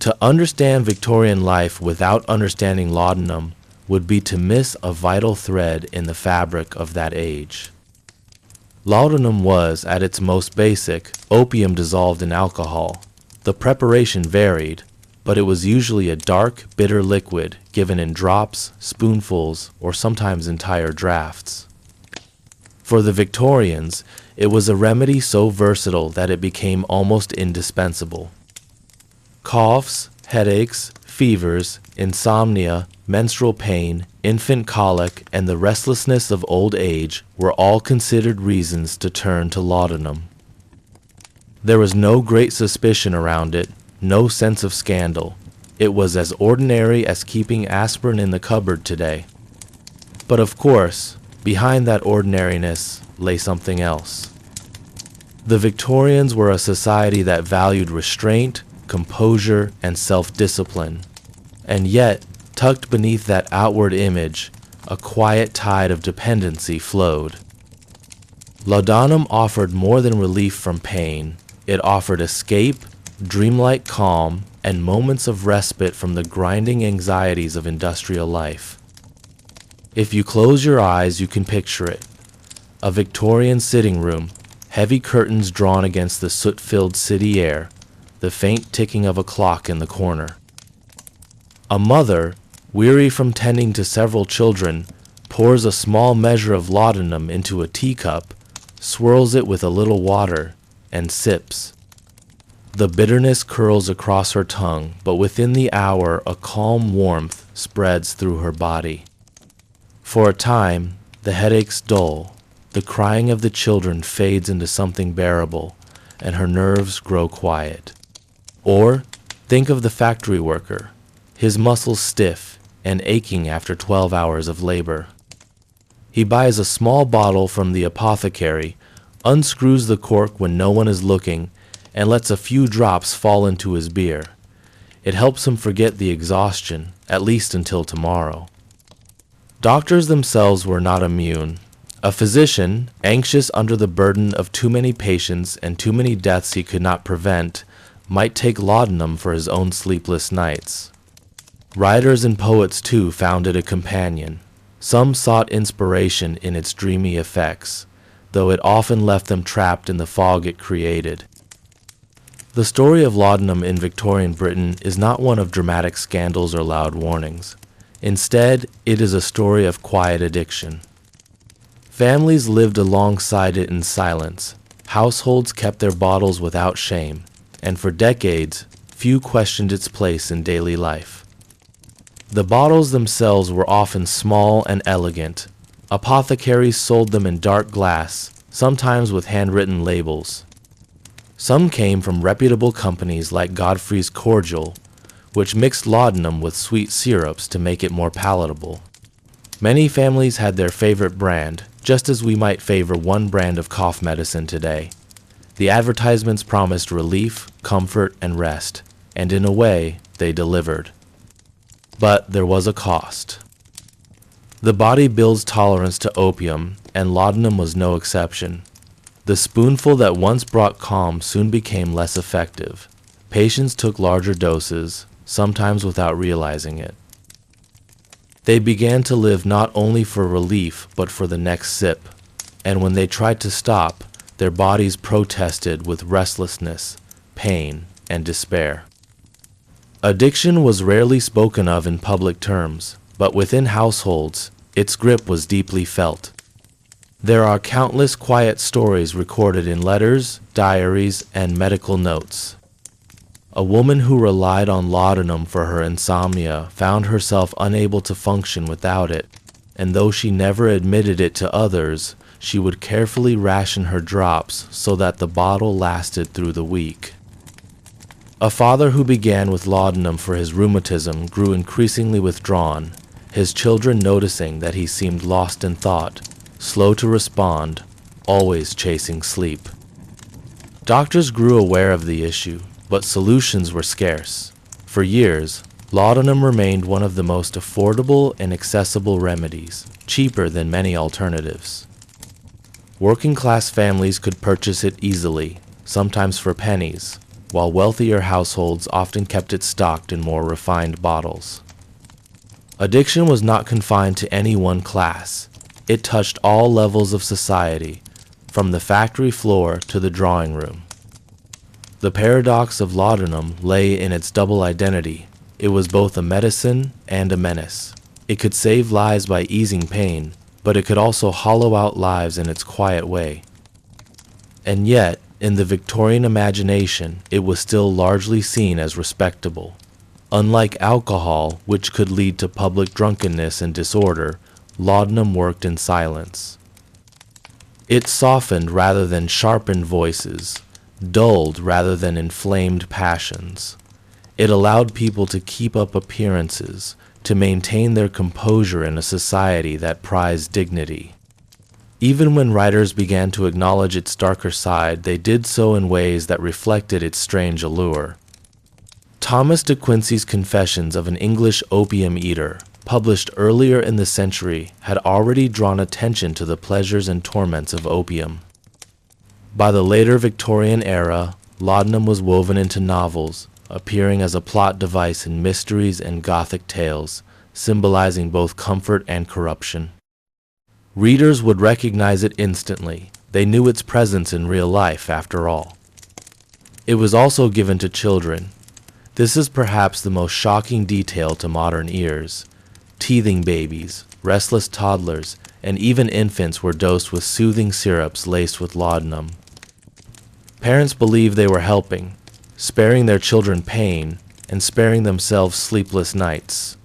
To understand Victorian life without understanding laudanum would be to miss a vital thread in the fabric of that age. Laudanum was, at its most basic, opium dissolved in alcohol. The preparation varied, but it was usually a dark, bitter liquid given in drops, spoonfuls, or sometimes entire drafts. For the Victorians, it was a remedy so versatile that it became almost indispensable. Coughs, headaches, fevers, insomnia, menstrual pain, infant colic, and the restlessness of old age were all considered reasons to turn to laudanum. There was no great suspicion around it, no sense of scandal. It was as ordinary as keeping aspirin in the cupboard today. But of course, behind that ordinariness lay something else. The Victorians were a society that valued restraint, composure, and self-discipline. And yet, tucked beneath that outward image, a quiet tide of dependency flowed. Laudanum offered more than relief from pain. It offered escape, dreamlike calm, and moments of respite from the grinding anxieties of industrial life. If you close your eyes, you can picture it. A Victorian sitting room, heavy curtains drawn against the soot-filled city air, the faint ticking of a clock in the corner. A mother, weary from tending to several children, pours a small measure of laudanum into a teacup, swirls it with a little water, and sips. The bitterness curls across her tongue, but within the hour a calm warmth spreads through her body. For a time, the headaches dull, the crying of the children fades into something bearable, and her nerves grow quiet. Or, think of the factory worker, his muscles stiff and aching after 12 hours of labor. He buys a small bottle from the apothecary, unscrews the cork when no one is looking, and lets a few drops fall into his beer. It helps him forget the exhaustion, at least until tomorrow. Doctors themselves were not immune. A physician, anxious under the burden of too many patients and too many deaths he could not prevent, might take laudanum for his own sleepless nights. Writers and poets, too, found it a companion. Some sought inspiration in its dreamy effects, though it often left them trapped in the fog it created. The story of laudanum in Victorian Britain is not one of dramatic scandals or loud warnings. Instead, it is a story of quiet addiction. Families lived alongside it in silence. Households kept their bottles without shame, and for decades, few questioned its place in daily life. The bottles themselves were often small and elegant. Apothecaries sold them in dark glass, sometimes with handwritten labels. Some came from reputable companies like Godfrey's Cordial, which mixed laudanum with sweet syrups to make it more palatable. Many families had their favorite brand, just as we might favor one brand of cough medicine today. The advertisements promised relief, comfort, and rest, and in a way, they delivered. But there was a cost. The body builds tolerance to opium, and laudanum was no exception. The spoonful that once brought calm soon became less effective. Patients took larger doses, sometimes without realizing it. They began to live not only for relief, but for the next sip, and when they tried to stop, their bodies protested with restlessness, pain, and despair. Addiction was rarely spoken of in public terms, but within households, its grip was deeply felt. There are countless quiet stories recorded in letters, diaries, and medical notes. A woman who relied on laudanum for her insomnia found herself unable to function without it, and though she never admitted it to others, she would carefully ration her drops so that the bottle lasted through the week. A father who began with laudanum for his rheumatism grew increasingly withdrawn. his children noticing that he seemed lost in thought, slow to respond, always chasing sleep. Doctors grew aware of the issue, but solutions were scarce. For years, laudanum remained one of the most affordable and accessible remedies, cheaper than many alternatives. Working-class families could purchase it easily, sometimes for pennies, while wealthier households often kept it stocked in more refined bottles. Addiction was not confined to any one class. It touched all levels of society, from the factory floor to the drawing room. The paradox of laudanum lay in its double identity. It was both a medicine and a menace. It could save lives by easing pain, but it could also hollow out lives in its quiet way. And yet, in the Victorian imagination, it was still largely seen as respectable. Unlike alcohol, which could lead to public drunkenness and disorder, laudanum worked in silence. It softened rather than sharpened voices, dulled rather than inflamed passions. It allowed people to keep up appearances, to maintain their composure in a society that prized dignity. Even when writers began to acknowledge its darker side, they did so in ways that reflected its strange allure. Thomas de Quincey's Confessions of an English Opium Eater, published earlier in the century, had already drawn attention to the pleasures and torments of opium. By the later Victorian era, laudanum was woven into novels, appearing as a plot device in mysteries and Gothic tales, symbolizing both comfort and corruption. Readers would recognize it instantly. They knew its presence in real life, after all. It was also given to children. This is perhaps the most shocking detail to modern ears. Teething babies, restless toddlers, and even infants were dosed with soothing syrups laced with laudanum. Parents believed they were helping, sparing their children pain and sparing themselves sleepless nights.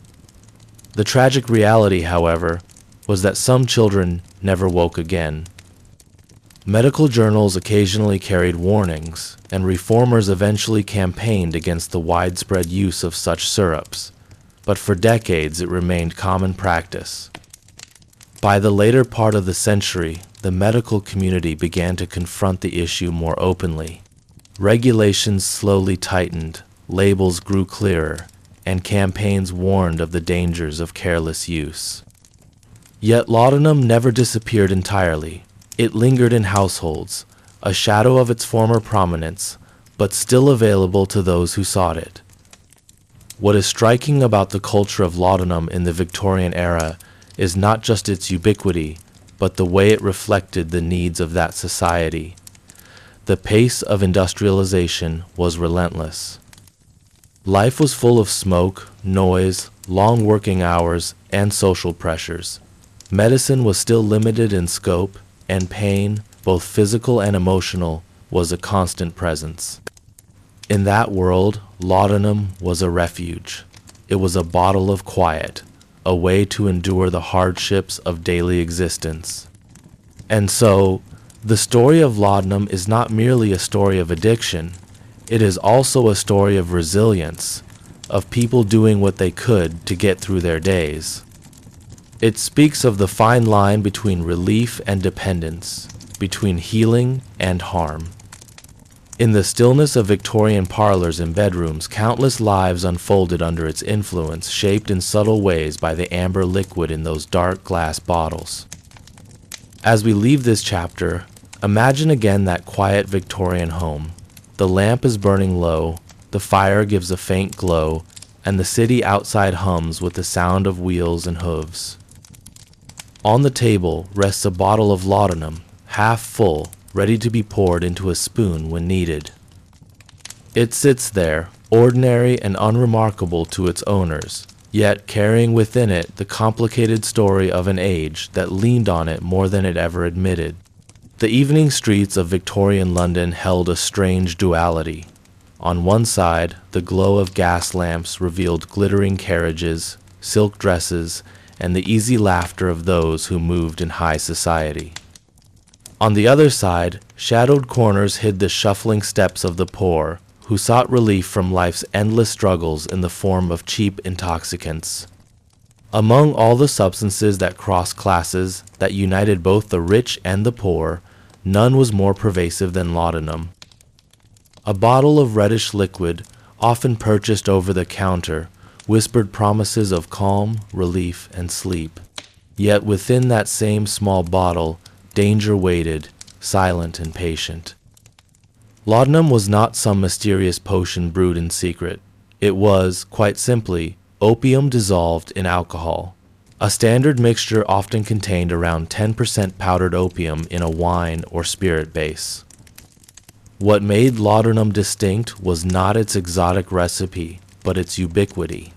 The tragic reality, however, was that some children never woke again. Medical journals occasionally carried warnings, and reformers eventually campaigned against the widespread use of such syrups, but for decades it remained common practice. By the later part of the century, the medical community began to confront the issue more openly. Regulations slowly tightened, labels grew clearer, and campaigns warned of the dangers of careless use. Yet laudanum never disappeared entirely. It lingered in households, a shadow of its former prominence, but still available to those who sought it. What is striking about the culture of laudanum in the Victorian era is not just its ubiquity, but the way it reflected the needs of that society. The pace of industrialization was relentless. Life was full of smoke, noise, long working hours, and social pressures. Medicine was still limited in scope, and pain, both physical and emotional, was a constant presence. In that world, laudanum was a refuge. It was a bottle of quiet, a way to endure the hardships of daily existence. And so, the story of laudanum is not merely a story of addiction. It is also a story of resilience, of people doing what they could to get through their days. It speaks of the fine line between relief and dependence, between healing and harm. In the stillness of Victorian parlors and bedrooms, countless lives unfolded under its influence, shaped in subtle ways by the amber liquid in those dark glass bottles. As we leave this chapter, imagine again that quiet Victorian home. The lamp is burning low, the fire gives a faint glow, and the city outside hums with the sound of wheels and hooves. On the table rests a bottle of laudanum, half full, ready to be poured into a spoon when needed. It sits there, ordinary and unremarkable to its owners, yet carrying within it the complicated story of an age that leaned on it more than it ever admitted. The evening streets of Victorian London held a strange duality. On one side, the glow of gas lamps revealed glittering carriages, silk dresses, and the easy laughter of those who moved in high society. On the other side, shadowed corners hid the shuffling steps of the poor, who sought relief from life's endless struggles in the form of cheap intoxicants. Among all the substances that crossed classes, that united both the rich and the poor, none was more pervasive than laudanum. A bottle of reddish liquid, often purchased over the counter, whispered promises of calm, relief, and sleep. Yet within that same small bottle, danger waited, silent and patient. Laudanum was not some mysterious potion brewed in secret. It was, quite simply, opium dissolved in alcohol. A standard mixture often contained around 10% powdered opium in a wine or spirit base. What made laudanum distinct was not its exotic recipe, but its ubiquity.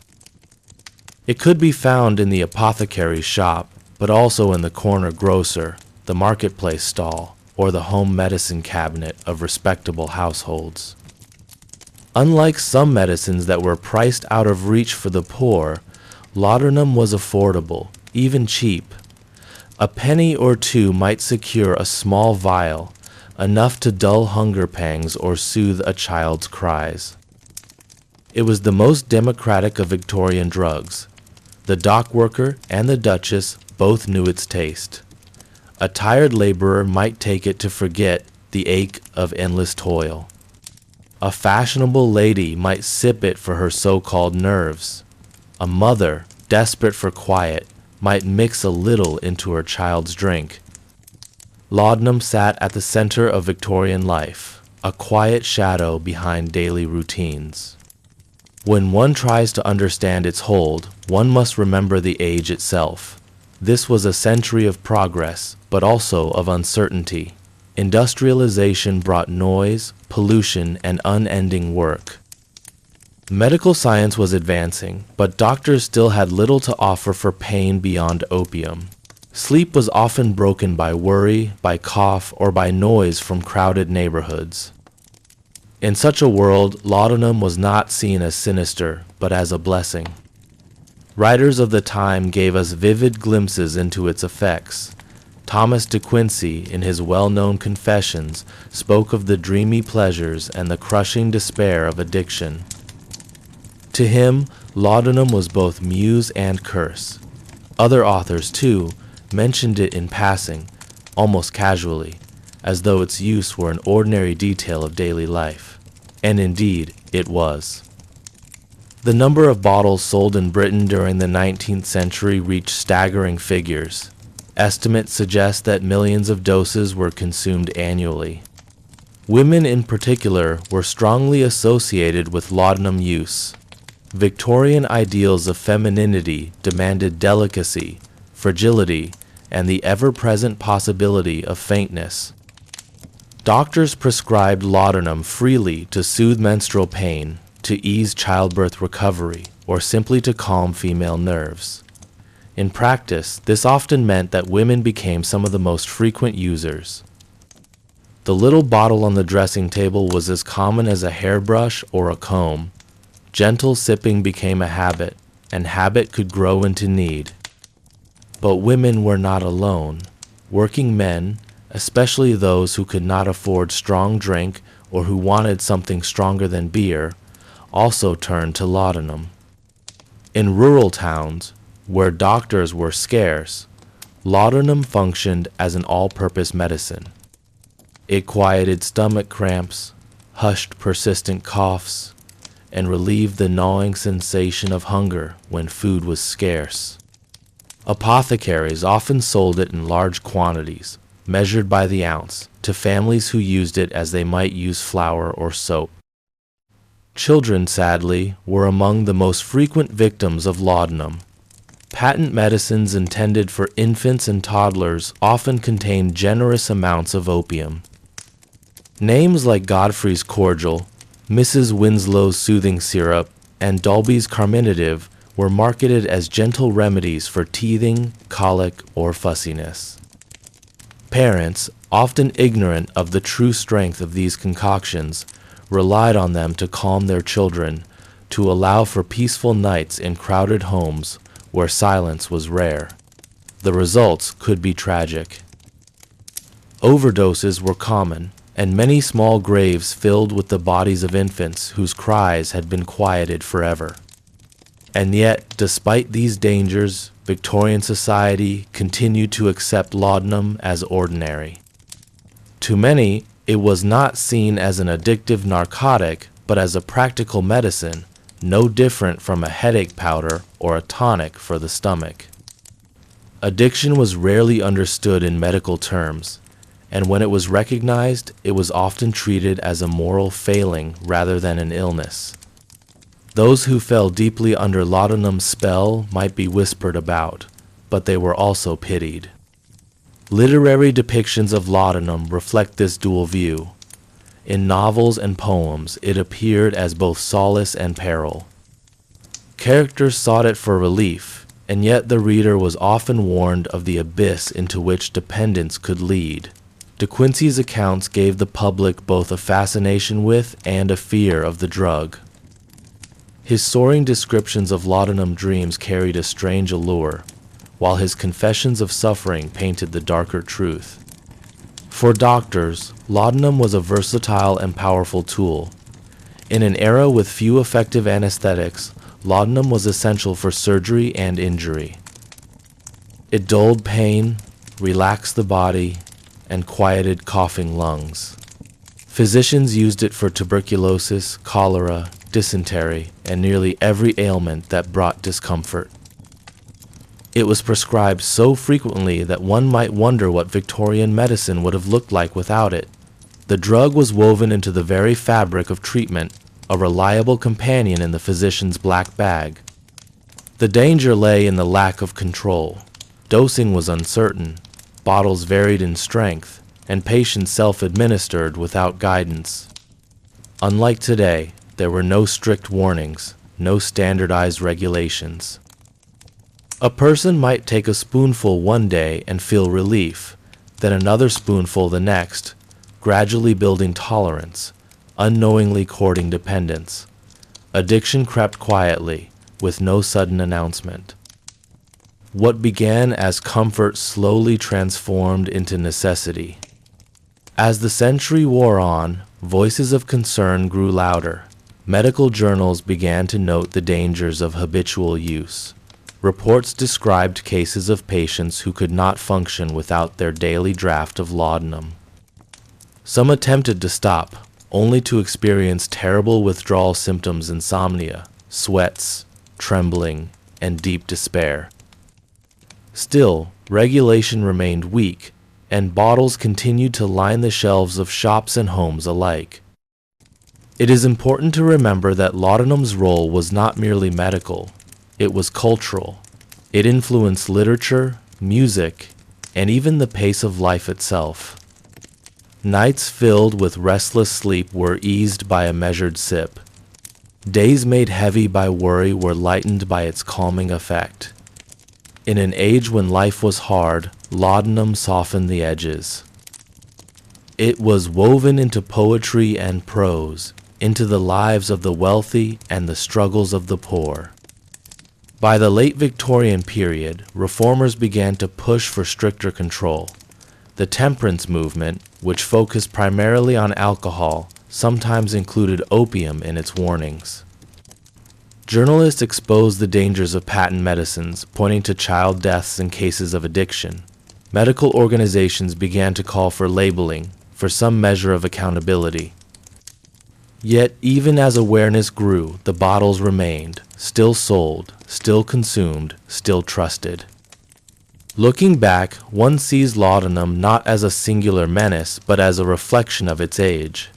It could be found in the apothecary's shop, but also in the corner grocer, the marketplace stall, or the home medicine cabinet of respectable households. Unlike some medicines that were priced out of reach for the poor, laudanum was affordable, even cheap. A penny or two might secure a small vial, enough to dull hunger pangs or soothe a child's cries. It was the most democratic of Victorian drugs. The dock worker and the duchess both knew its taste. A tired laborer might take it to forget the ache of endless toil. A fashionable lady might sip it for her so-called nerves. A mother, desperate for quiet, might mix a little into her child's drink. Laudanum sat at the center of Victorian life, a quiet shadow behind daily routines. When one tries to understand its hold, one must remember the age itself. This was a century of progress, but also of uncertainty. Industrialization brought noise, pollution, and unending work. Medical science was advancing, but doctors still had little to offer for pain beyond opium. Sleep was often broken by worry, by cough, or by noise from crowded neighborhoods. In such a world, laudanum was not seen as sinister, but as a blessing. Writers of the time gave us vivid glimpses into its effects. Thomas de Quincey, in his well-known Confessions, spoke of the dreamy pleasures and the crushing despair of addiction. To him, laudanum was both muse and curse. Other authors, too, mentioned it in passing, almost casually, as though its use were an ordinary detail of daily life. And indeed, it was. The number of bottles sold in Britain during the 19th century reached staggering figures. Estimates suggest that millions of doses were consumed annually. Women in particular were strongly associated with laudanum use. Victorian ideals of femininity demanded delicacy, fragility, and the ever-present possibility of faintness. Doctors prescribed laudanum freely to soothe menstrual pain, to ease childbirth recovery, or simply to calm female nerves. In practice, this often meant that women became some of the most frequent users. The little bottle on the dressing table was as common as a hairbrush or a comb. Gentle sipping became a habit, and habit could grow into need. But women were not alone. Working men, especially those who could not afford strong drink or who wanted something stronger than beer, also turned to laudanum. In rural towns, where doctors were scarce, laudanum functioned as an all-purpose medicine. It quieted stomach cramps, hushed persistent coughs, and relieved the gnawing sensation of hunger when food was scarce. Apothecaries often sold it in large quantities, measured by the ounce, to families who used it as they might use flour or soap. Children, sadly, were among the most frequent victims of laudanum. Patent medicines intended for infants and toddlers often contained generous amounts of opium. Names like Godfrey's cordial, Mrs. Winslow's soothing syrup, and Dolby's carminative were marketed as gentle remedies for teething, colic, or fussiness. Parents, often ignorant of the true strength of these concoctions, relied on them to calm their children, to allow for peaceful nights in crowded homes where silence was rare. The results could be tragic. Overdoses were common, and many small graves filled with the bodies of infants whose cries had been quieted forever. And yet, despite these dangers, Victorian society continued to accept laudanum as ordinary. To many, it was not seen as an addictive narcotic, but as a practical medicine, no different from a headache powder or a tonic for the stomach. Addiction was rarely understood in medical terms, and when it was recognized, it was often treated as a moral failing rather than an illness. Those who fell deeply under laudanum's spell might be whispered about, but they were also pitied. Literary depictions of laudanum reflect this dual view. In novels and poems, it appeared as both solace and peril. Characters sought it for relief, and yet the reader was often warned of the abyss into which dependence could lead. De Quincey's accounts gave the public both a fascination with and a fear of the drug. His soaring descriptions of laudanum dreams carried a strange allure, while his confessions of suffering painted the darker truth. For doctors, laudanum was a versatile and powerful tool. In an era with few effective anesthetics, laudanum was essential for surgery and injury. It dulled pain, relaxed the body, and quieted coughing lungs. Physicians used it for tuberculosis, cholera, dysentery, and nearly every ailment that brought discomfort. It was prescribed so frequently that one might wonder what Victorian medicine would have looked like without it. The drug was woven into the very fabric of treatment, a reliable companion in the physician's black bag. The danger lay in the lack of control. Dosing was uncertain, bottles varied in strength, and patients self-administered without guidance. Unlike today, there were no strict warnings, no standardized regulations. A person might take a spoonful one day and feel relief, then another spoonful the next, gradually building tolerance, unknowingly courting dependence. Addiction crept quietly, with no sudden announcement. What began as comfort slowly transformed into necessity. As the century wore on, voices of concern grew louder. Medical journals began to note the dangers of habitual use. Reports described cases of patients who could not function without their daily draft of laudanum. Some attempted to stop, only to experience terrible withdrawal symptoms: insomnia, sweats, trembling, and deep despair. Still, regulation remained weak, and bottles continued to line the shelves of shops and homes alike. It is important to remember that laudanum's role was not merely medical. It was cultural. It influenced literature, music, and even the pace of life itself. Nights filled with restless sleep were eased by a measured sip. Days made heavy by worry were lightened by its calming effect. In an age when life was hard, laudanum softened the edges. It was woven into poetry and prose, into the lives of the wealthy and the struggles of the poor. By the late Victorian period, reformers began to push for stricter control. The temperance movement, which focused primarily on alcohol, sometimes included opium in its warnings. Journalists exposed the dangers of patent medicines, pointing to child deaths in cases of addiction. Medical organizations began to call for labeling, for some measure of accountability. Yet, even as awareness grew, the bottles remained, still sold, still consumed, still trusted. Looking back, one sees laudanum not as a singular menace, but as a reflection of its age.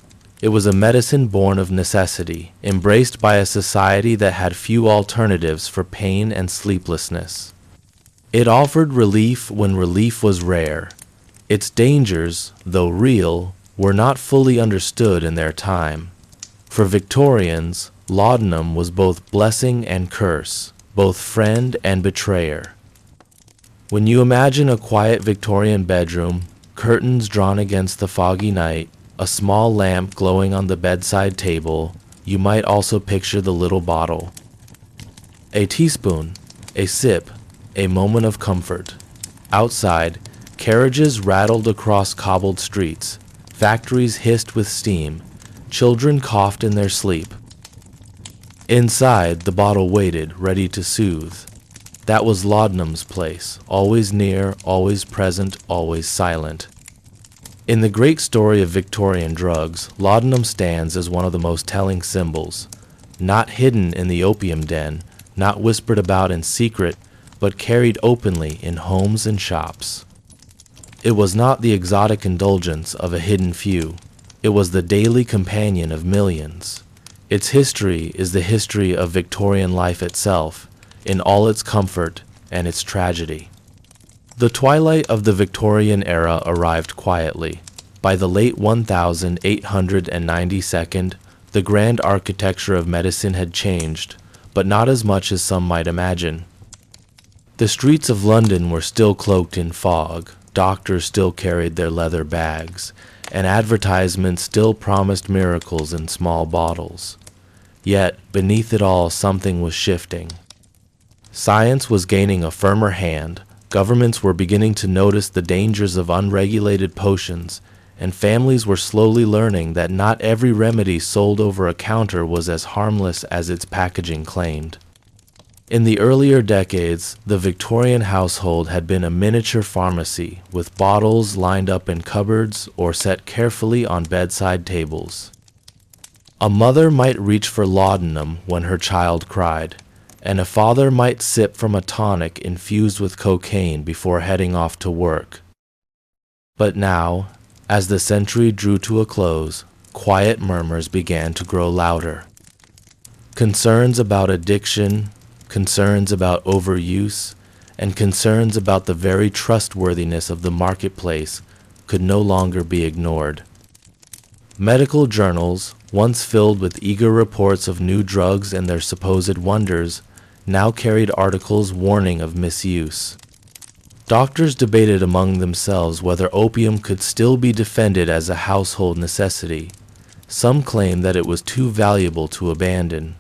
It was a medicine born of necessity, embraced by a society that had few alternatives for pain and sleeplessness. It offered relief when relief was rare. Its dangers, though real, were not fully understood in their time. For Victorians, laudanum was both blessing and curse, both friend and betrayer. When you imagine a quiet Victorian bedroom, curtains drawn against the foggy night, a small lamp glowing on the bedside table, you might also picture the little bottle. A teaspoon, a sip, a moment of comfort. Outside, carriages rattled across cobbled streets, factories hissed with steam, children coughed in their sleep. Inside, the bottle waited, ready to soothe. That was laudanum's place, always near, always present, always silent. In the great story of Victorian drugs, laudanum stands as one of the most telling symbols. Not hidden in the opium den, not whispered about in secret, but carried openly in homes and shops. It was not the exotic indulgence of a hidden few. It was the daily companion of millions. Its history is the history of Victorian life itself, in all its comfort and its tragedy. The twilight of the Victorian era arrived quietly. By the late 1892, the grand architecture of medicine had changed, but not as much as some might imagine. The streets of London were still cloaked in fog, doctors still carried their leather bags, and advertisements still promised miracles in small bottles. Yet, beneath it all, something was shifting. Science was gaining a firmer hand, governments were beginning to notice the dangers of unregulated potions, and families were slowly learning that not every remedy sold over a counter was as harmless as its packaging claimed. In the earlier decades, the Victorian household had been a miniature pharmacy, with bottles lined up in cupboards or set carefully on bedside tables. A mother might reach for laudanum when her child cried, and a father might sip from a tonic infused with cocaine before heading off to work. But now, as the century drew to a close, quiet murmurs began to grow louder. Concerns about addiction, concerns about overuse, and concerns about the very trustworthiness of the marketplace could no longer be ignored. Medical journals, once filled with eager reports of new drugs and their supposed wonders, now carried articles warning of misuse. Doctors debated among themselves whether opium could still be defended as a household necessity. Some claimed that it was too valuable to abandon.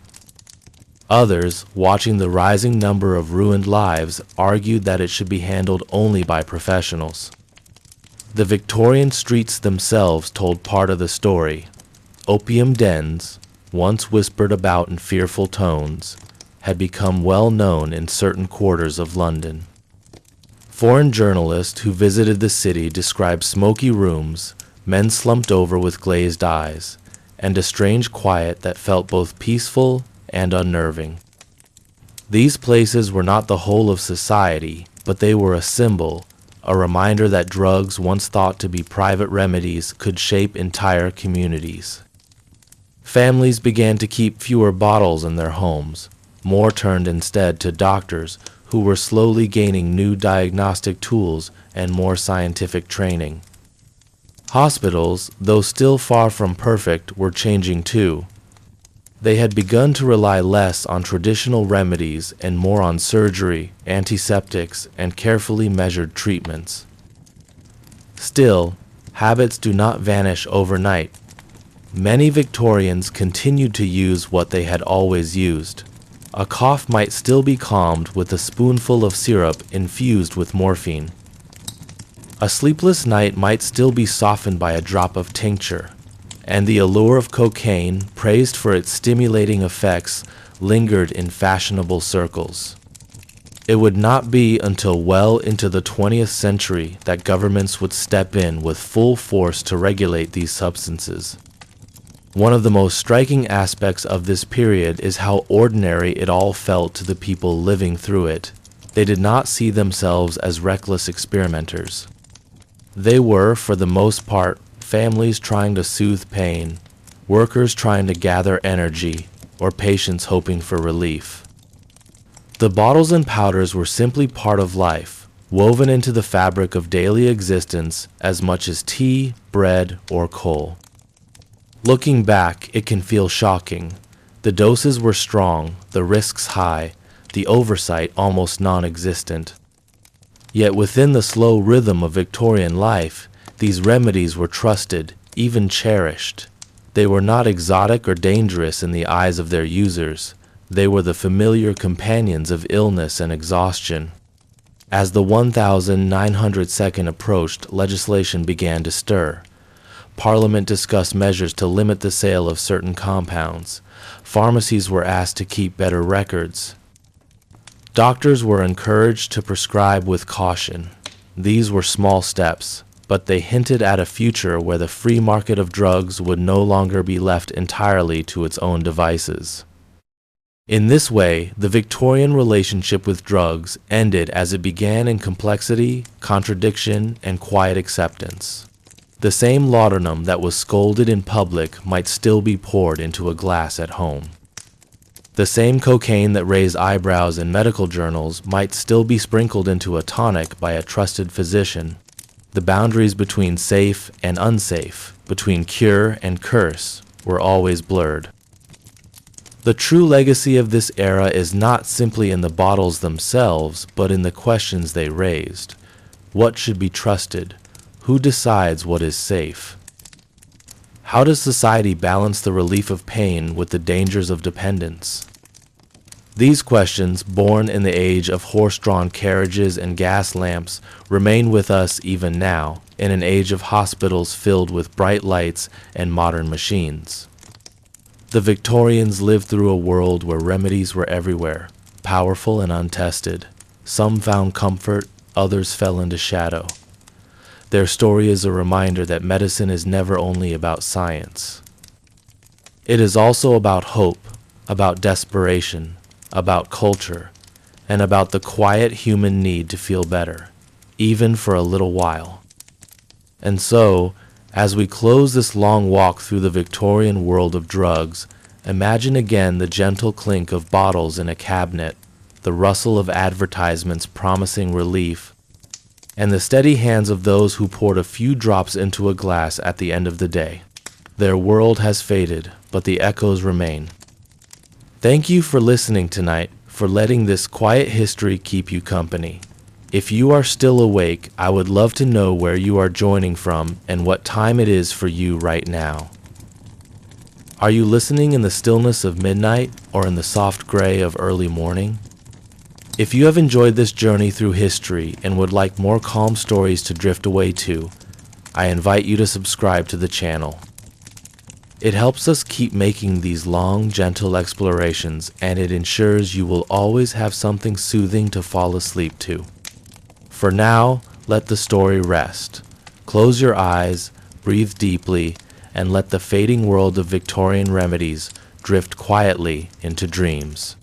Others, watching the rising number of ruined lives, argued that it should be handled only by professionals. The Victorian streets themselves told part of the story. Opium dens, once whispered about in fearful tones, had become well known in certain quarters of London. Foreign journalists who visited the city described smoky rooms, men slumped over with glazed eyes, and a strange quiet that felt both peaceful and unnerving. These places were not the whole of society, but they were a symbol, a reminder that drugs once thought to be private remedies could shape entire communities. Families began to keep fewer bottles in their homes. More turned instead to doctors who were slowly gaining new diagnostic tools and more scientific training. Hospitals, though still far from perfect, were changing too. They had begun to rely less on traditional remedies and more on surgery, antiseptics, and carefully measured treatments. Still, habits do not vanish overnight. Many Victorians continued to use what they had always used. A cough might still be calmed with a spoonful of syrup infused with morphine. A sleepless night might still be softened by a drop of tincture, and the allure of cocaine, praised for its stimulating effects, lingered in fashionable circles. It would not be until well into the 20th century that governments would step in with full force to regulate these substances. One of the most striking aspects of this period is how ordinary it all felt to the people living through it. They did not see themselves as reckless experimenters. They were, for the most part, families trying to soothe pain, workers trying to gather energy, or patients hoping for relief. The bottles and powders were simply part of life, woven into the fabric of daily existence as much as tea, bread, or coal. Looking back, it can feel shocking. The doses were strong, the risks high, the oversight almost non-existent. Yet within the slow rhythm of Victorian life, these remedies were trusted, even cherished. They were not exotic or dangerous in the eyes of their users. They were the familiar companions of illness and exhaustion. As the 1902 approached, legislation began to stir. Parliament discussed measures to limit the sale of certain compounds. Pharmacies were asked to keep better records. Doctors were encouraged to prescribe with caution. These were small steps, but they hinted at a future where the free market of drugs would no longer be left entirely to its own devices. In this way, the Victorian relationship with drugs ended as it began in complexity, contradiction, and quiet acceptance. The same laudanum that was scolded in public might still be poured into a glass at home. The same cocaine that raised eyebrows in medical journals might still be sprinkled into a tonic by a trusted physician. The boundaries between safe and unsafe, between cure and curse, were always blurred. The true legacy of this era is not simply in the bottles themselves, but in the questions they raised. What should be trusted? Who decides what is safe? How does society balance the relief of pain with the dangers of dependence? These questions, born in the age of horse-drawn carriages and gas lamps, remain with us even now, in an age of hospitals filled with bright lights and modern machines. The Victorians lived through a world where remedies were everywhere, powerful and untested. Some found comfort, others fell into shadow. Their story is a reminder that medicine is never only about science. It is also about hope, about desperation, about culture, and about the quiet human need to feel better, even for a little while. And so, as we close this long walk through the Victorian world of drugs, imagine again the gentle clink of bottles in a cabinet, the rustle of advertisements promising relief, and the steady hands of those who poured a few drops into a glass at the end of the day. Their world has faded, but the echoes remain. Thank you for listening tonight, for letting this quiet history keep you company. If you are still awake, I would love to know where you are joining from and what time it is for you right now. Are you listening in the stillness of midnight or in the soft gray of early morning? If you have enjoyed this journey through history and would like more calm stories to drift away to, I invite you to subscribe to the channel. It helps us keep making these long, gentle explorations, and it ensures you will always have something soothing to fall asleep to. For now, let the story rest. Close your eyes, breathe deeply, and let the fading world of Victorian remedies drift quietly into dreams.